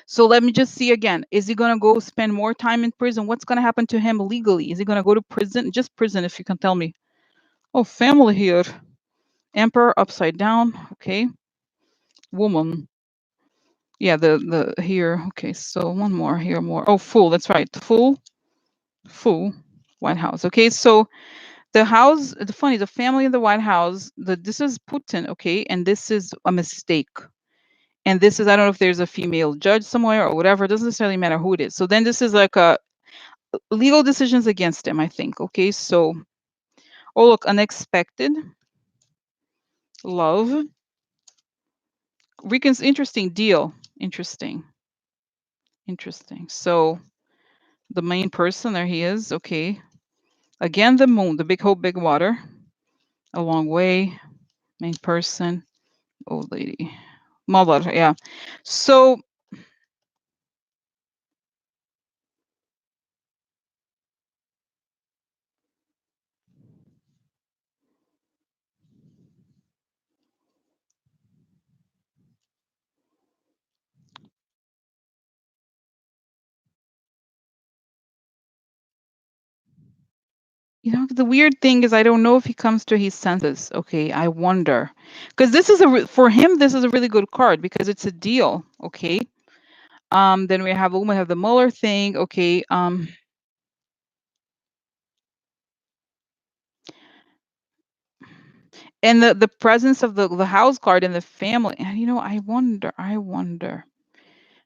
So let me just see again. Is he gonna go spend more time in prison? What's gonna happen to him legally? Is he gonna go to prison? Just prison, if you can tell me. Oh, family here. Emperor upside down. Okay. Woman. Yeah, the here. Okay, so one more here, more. Oh, fool. That's right. Fool. White House. Okay, so the house, the funny, the family of the White House, this is Putin, okay, and this is a mistake. And this is, I don't know if there's a female judge somewhere or whatever. It doesn't necessarily matter who it is. So then this is like a legal decisions against him, I think. Okay, so oh look, unexpected love, interesting deal, interesting. So the main person, there he is. Okay, again the moon, the big hope, big water, a long way, main person, old lady, mother, yeah. So the weird thing is, I don't know if he comes to his senses. Okay, I wonder, because this is for him. This is a really good card because it's a deal. Okay. Then we have the Mueller thing. Okay. And the presence of the house card in the family. I wonder. Let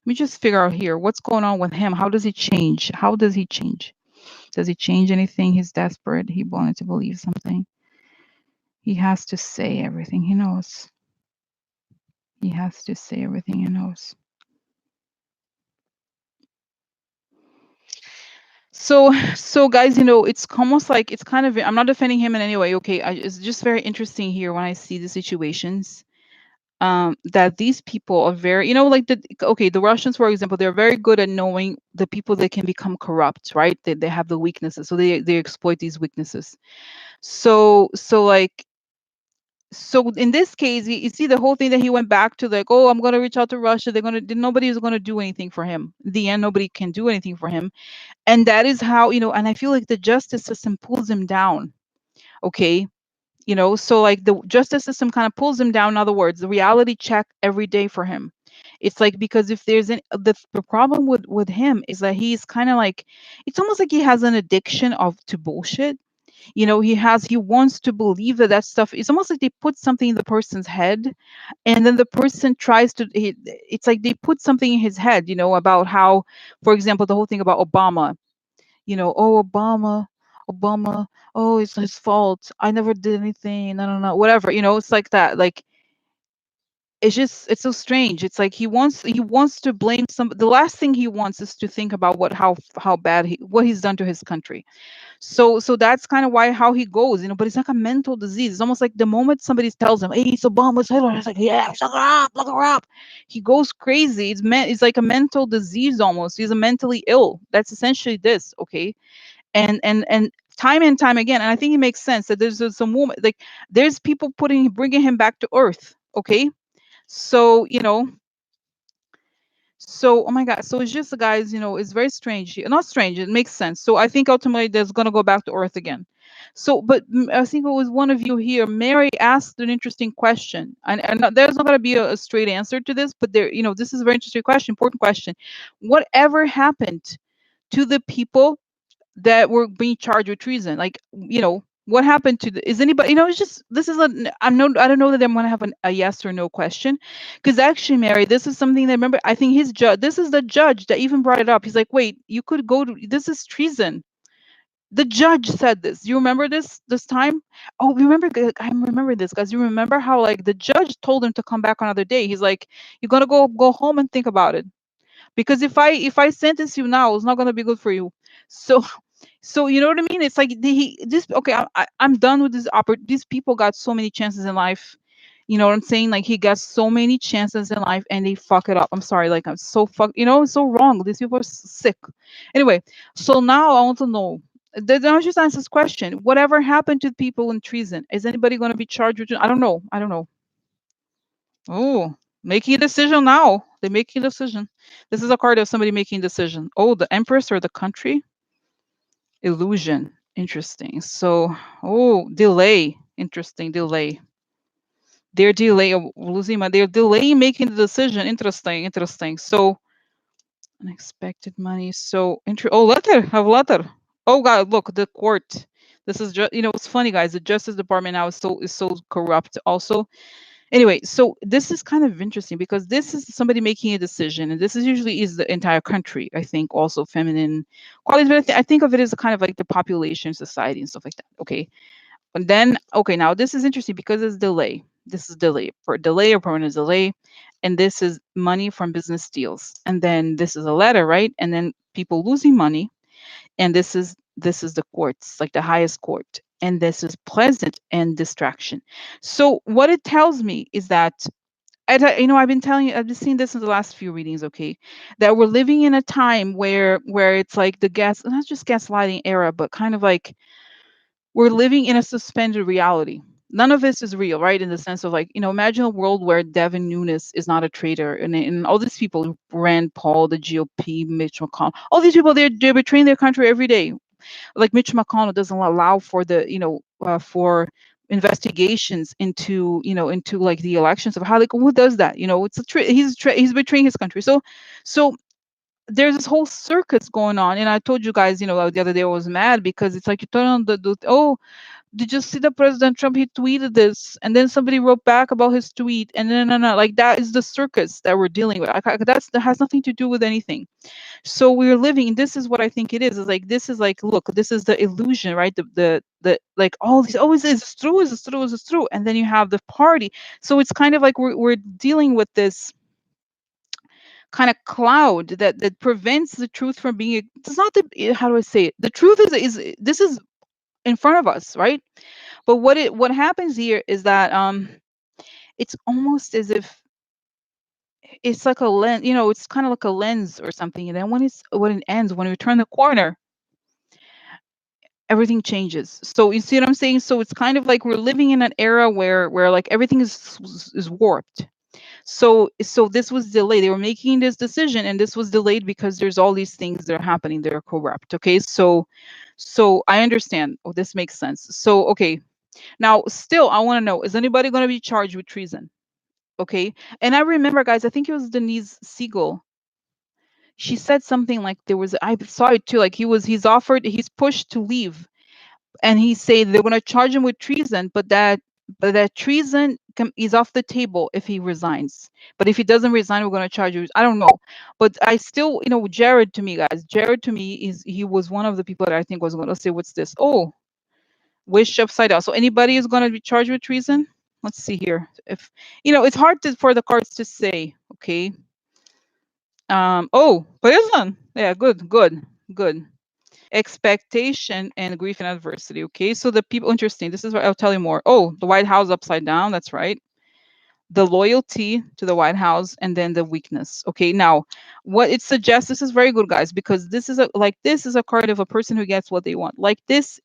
me just figure out here what's going on with him. How does he change? How does he change? Does he change anything? He's desperate. He wanted to believe something. He has to say everything he knows. He has to say everything he knows. So guys, it's almost like, it's kind of, I'm not defending him in any way. Okay, it's just very interesting here when I see the situations, that these people are very, like the Russians, for example, they're very good at knowing the people that can become corrupt, right? They have the weaknesses, so they exploit these weaknesses. So in this case, you see the whole thing that he went back to, like, oh, I'm going to reach out to Russia. Nobody is going to do anything for him. In the end, nobody can do anything for him. And that is how, and I feel like the justice system pulls him down. Okay. So like the justice system kind of pulls him down. In other words, the reality check every day for him. It's like, because if there's the problem with him is that he's kind of like, it's almost like he has an addiction to bullshit. He wants to believe that stuff. It's almost like they put something in the person's head, and then the person tries to, it's like they put something in his head, about how, for example, the whole thing about Obama. Oh, Obama, oh, it's his fault. I never did anything. No, no, no, whatever. It's like that. Like, it's so strange. It's like he wants to blame the last thing he wants is to think about how bad what he's done to his country. So that's kind of why how he goes. But it's like a mental disease. It's almost like the moment somebody tells him, hey, it's Obama's Hitler, it's like, yeah, look her up. He goes crazy. It's like a mental disease almost. He's a mentally ill. That's essentially this. Okay. And time and time again, and I think it makes sense that there's some woman, like, there's people bringing him back to earth. Okay. So oh my God. So it's just the guys, it's very strange. Not strange, it makes sense. So I think ultimately there's gonna go back to earth again. So, but I think it was one of you here, Mary, asked an interesting question. And there's not gonna be a straight answer to this, but this is a very interesting question, important question. Whatever happened to the people that were being charged with treason? Like, What happened to is anybody, it's just, this is a I'm no, I don't know that I'm going to have a yes or no question, because actually, Mary, this is something that, remember, I think his judge, this is the judge that even brought it up. He's like, wait, you could go to, this is treason. The judge said this. You remember this time? Oh, remember, I remember this, guys. You remember how, like, the judge told him to come back another day. He's like, you're gonna go home and think about it, because if I sentence you now, it's not gonna be good for you. So, so you know what I mean? It's like this. Okay, I'm done with this. These people got so many chances in life. You know what I'm saying? Like, he got so many chances in life and they fuck it up. I'm sorry. Like, I'm so fuck. It's so wrong. These people are sick. Anyway, so now I want to know. Don't just answer this question. Whatever happened to people in treason? Is anybody going to be charged with? I don't know. I don't know. Oh, making a decision now. They making a decision. This is a card of somebody making a decision. Oh, the Empress or the country? Illusion. Interesting. So, oh, delay. Interesting. Delay. They're delaying, losing my, they're delaying making the decision. Interesting. Interesting. So, unexpected money. So, oh, letter. Have letter. Oh, God, look, the court. This is just, it's funny, guys. The Justice Department now is so corrupt also. Anyway, so this is kind of interesting because this is somebody making a decision, and this is usually is the entire country. I think also feminine qualities, but I think of it as a kind of like the population, society, and stuff like that. Okay, and then okay, now this is interesting because it's delay. This is delay for delay or permanent delay, and this is money from business deals, and then this is a letter, right? And then people losing money, and this is the courts, like the highest court, and this is pleasant and distraction. So what it tells me is that I've been telling you, I've been seeing this in the last few readings, okay, that we're living in a time where it's like the not just gaslighting era, but kind of like we're living in a suspended reality. None of this is real, right? In the sense of, like, imagine a world where Devin Nunes is not a traitor, and all these people, Rand Paul, the GOP, Mitch McConnell, all these people, they're betraying their country every day. Like, Mitch McConnell doesn't allow for for investigations into like the elections of how, like, who does that? It's he's betraying his country. So there's this whole circus going on, and I told you guys, the other day I was mad because it's like you turn on oh, did you see the President Trump? He tweeted this, and then somebody wrote back about his tweet, and then no, like, that is the circus that we're dealing with. That has nothing to do with anything. So we're living, and this is what I think it is like, this is like, look, this is the illusion, right? The like, all these, oh, is this true, is this true, is this true, and then you have the party. So it's kind of like we're dealing with this kind of cloud that prevents the truth from being, it's not the, how do I say it, the truth is this is in front of us, right? But what happens here is that it's almost as if it's like a lens, it's kind of like a lens or something, and then when it ends, when we turn the corner, everything changes. So you see what I'm saying? So it's kind of like we're living in an era where like everything is warped. So this was delayed. They were making this decision, and this was delayed because there's all these things that are happening that are corrupt. Okay, so I understand. Oh, this makes sense. So okay, now still I want to know: is anybody going to be charged with treason? Okay, and I remember, guys, I think it was Denise Siegel. She said something like there was. I saw it too. Like he's pushed to leave, and he said they're going to charge him with treason, but that treason is off the table if he resigns. But if he doesn't resign, we're going to charge you. I don't know, but I still, Jared, to me, guys, Jared to me he was one of the people that I think was going to say, what's this? Oh, wish upside down. So anybody is going to be charged with treason? Let's see here. If it's hard for the cards to say. Okay. Oh, prison. Yeah, good. Expectation and grief and adversity. Okay, so the people, interesting. This is what I'll tell you more. Oh, the White House upside down. That's right. The loyalty to the White House, and then the weakness. Okay, now what it suggests, this is very good, guys, because this is a card of a person who gets what they want. Like, this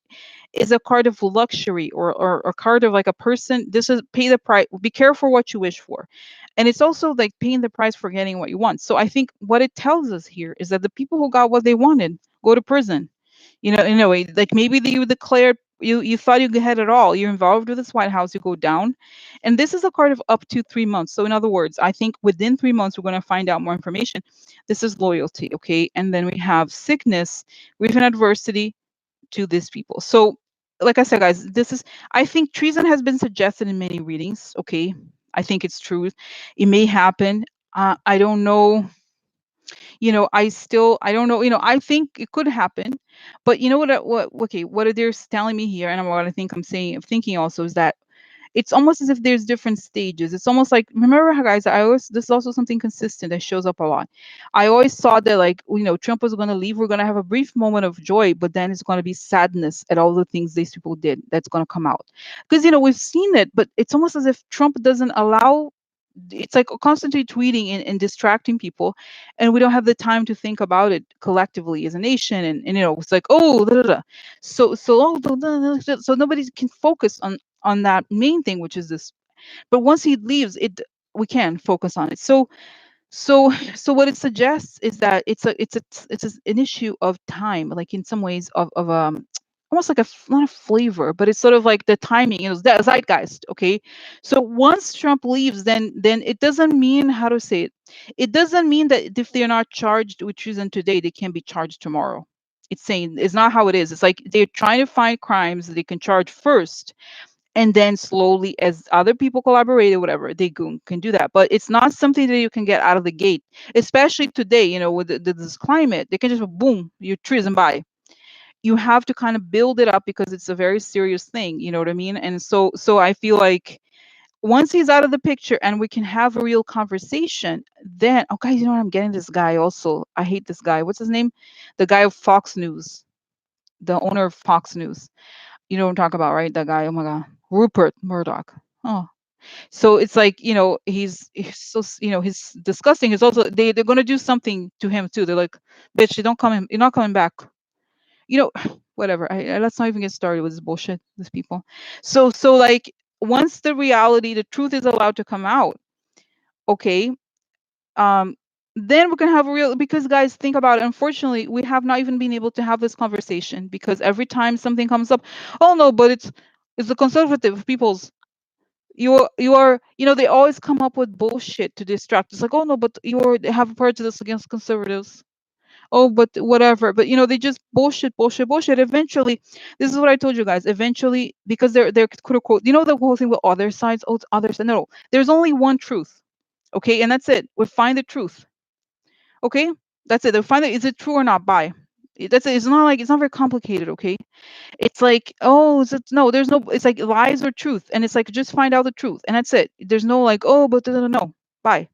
is a card of luxury, or a card of like a person. This is pay the price. Be careful what you wish for. And it's also like paying the price for getting what you want. So I think what it tells us here is that the people who got what they wanted go to prison. In a way, like, maybe you declared, you thought you had it all. You're involved with this White House, you go down. And this is a card of up to 3 months. So in other words, I think within 3 months, we're going to find out more information. This is loyalty. Okay. And then we have sickness, grief and adversity to these people. So like I said, guys, this is, I think treason has been suggested in many readings. Okay. I think it's true. It may happen. I don't know. I don't know. I think it could happen, but you know what? Okay, what they're telling me here, and what I think I'm saying, thinking also is that it's almost as if there's different stages. It's almost like, remember how, guys, I always, this is also something consistent that shows up a lot. I always saw that, like, Trump was going to leave. We're going to have a brief moment of joy, but then it's going to be sadness at all the things these people did that's going to come out. Because, we've seen it, but it's almost as if Trump doesn't allow, it's like constantly tweeting and distracting people, and we don't have the time to think about it collectively as a nation. And it's like, oh, da, da, da. So nobody can focus on that main thing, which is this. But once he leaves it, we can focus on it. So what it suggests is that an issue of time, like in some ways of almost like not a flavor, but it's sort of like the timing, the zeitgeist. Okay, so once Trump leaves, then it doesn't mean, how to say it, it doesn't mean that if they're not charged with treason today, they can be charged tomorrow. It's saying it's not how it is. It's like they're trying to find crimes that they can charge first, and then slowly, as other people collaborate or whatever, they can do that. But it's not something that you can get out of the gate, especially today, with this climate. They can just boom, you treason by. You have to kind of build it up because it's a very serious thing, you know what I mean? And so I feel like once he's out of the picture and we can have a real conversation, then, oh guys, you know what, I'm getting this guy also. I hate this guy. What's his name? The guy of Fox News, the owner of Fox News. You know what I'm talking about, right? That guy. Oh my god, Rupert Murdoch. Oh, so it's like, he's so he's disgusting. He's also, they're gonna do something to him too. They're like, bitch, you don't come in, you're not coming back. You know, whatever. Let's not even get started with this bullshit. These people. So like, once the reality, the truth is allowed to come out, okay, um, then we can have a real. Because guys, think about it. Unfortunately, we have not even been able to have this conversation because every time something comes up, oh no, but it's the conservative people's. You are they always come up with bullshit to distract. It's like, oh no, but they have a prejudice against conservatives. Oh, but whatever. But they just bullshit, bullshit, bullshit. Eventually, this is what I told you guys. Eventually, because they're quote unquote, the whole thing with other sides. Oh, it's other side. No, there's only one truth. Okay, and that's it. We find the truth. Okay, that's it. They'll find it. Is it true or not? By. That's it. It's not like, it's not very complicated. Okay, it's like, oh, no, there's no, it's like lies or truth. And it's like, just find out the truth. And that's it. There's no like, oh, but no, bye.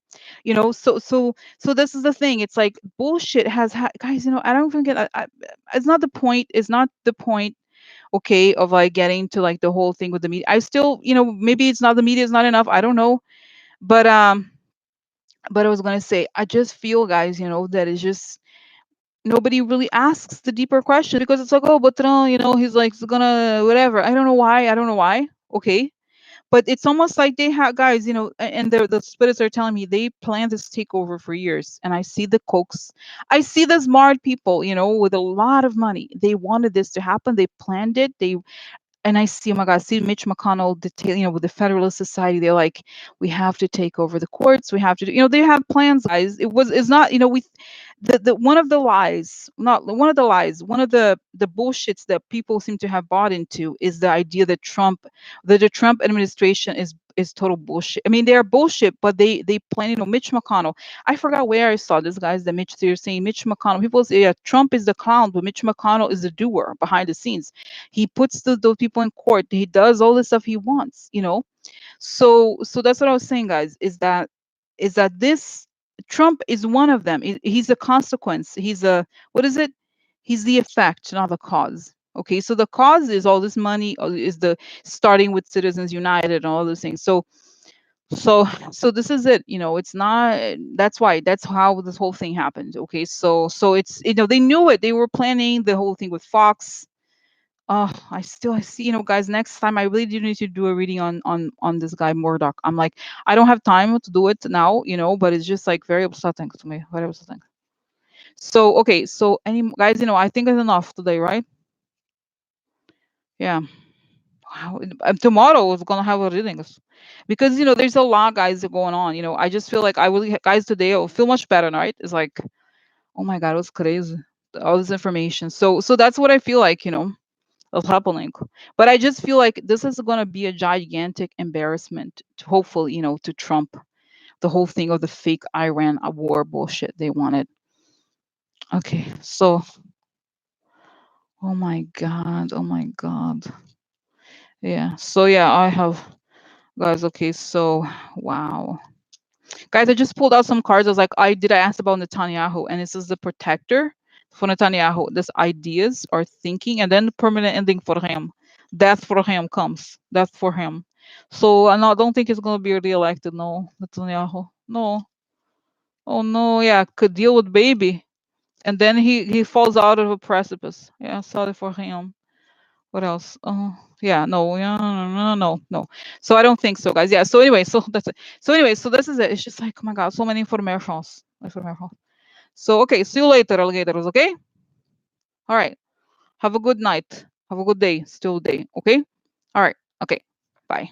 So this is the thing. It's like bullshit guys, I don't even get, it's not the point. It's not the point, okay, of like getting to like the whole thing with the media. I still, maybe it's not, the media is not enough. I don't know. But I was going to say, I just feel, guys, that it's just, nobody really asks the deeper question because it's like, oh, but he's like, he's gonna whatever. I don't know why. I don't know why. Okay, but it's almost like they have, guys, and the spirits are telling me they planned this takeover for years. And I see the cokes, I see the smart people, with a lot of money. They wanted this to happen. They planned it. And I see, oh my God, I see Mitch McConnell detail, with the Federalist Society. They're like, we have to take over the courts. We have to, they have plans, guys. It's not, the one of the lies, not one of the lies, one of the bullshits that people seem to have bought into is the idea that the Trump administration is total bullshit. I mean, they are bullshit, but they plan, Mitch McConnell. I forgot where I saw this, guys, that they're saying Mitch McConnell. People say, yeah, Trump is the clown, but Mitch McConnell is the doer behind the scenes. He puts those people in court. He does all the stuff he wants. So that's what I was saying, guys, is that this Trump is one of them. He's a consequence. He's a, what is it? He's the effect, not the cause. Okay, so the cause is all this money, is the starting with Citizens United and all those things. So this is it. It's not. That's how this whole thing happened. Okay, so it's, they knew it. They were planning the whole thing with Fox. Oh, I see, guys, next time I really do need to do a reading on this guy Murdoch. I'm like, I don't have time to do it now, but it's just like very upsetting to me. Very upsetting. So, okay, so any guys, I think it's enough today, right? Yeah. Wow. Tomorrow we're gonna have a readings because there's a lot, guys, going on. I just feel like I really, guys, today I will feel much better, right? It's like, oh my God, it was crazy. All this information. So that's what I feel like. That's happening. But I just feel like this is going to be a gigantic embarrassment to hopefully, to Trump, the whole thing of the fake Iran war bullshit they wanted. Okay, so, oh my God, oh my God. Yeah, so yeah, I have, guys, okay, so, wow. Guys, I just pulled out some cards. I was like, I ask about Netanyahu, and this is the protector for Netanyahu. This ideas or thinking, and then the permanent ending for him. Death for him comes. Death for him. So I don't think he's gonna be reelected. No, Netanyahu. No. Oh no, yeah, could deal with baby. And then he falls out of a precipice. Yeah, sorry for him. What else? Oh, yeah, no, yeah, no. So I don't think so, guys. Yeah. So anyway, so that's it. So anyway, so this is it. It's just like, oh my God, so many informations. So okay, see you later, alligators. Okay. All right. Have a good night. Have a good day. Still day. Okay. All right. Okay. Bye.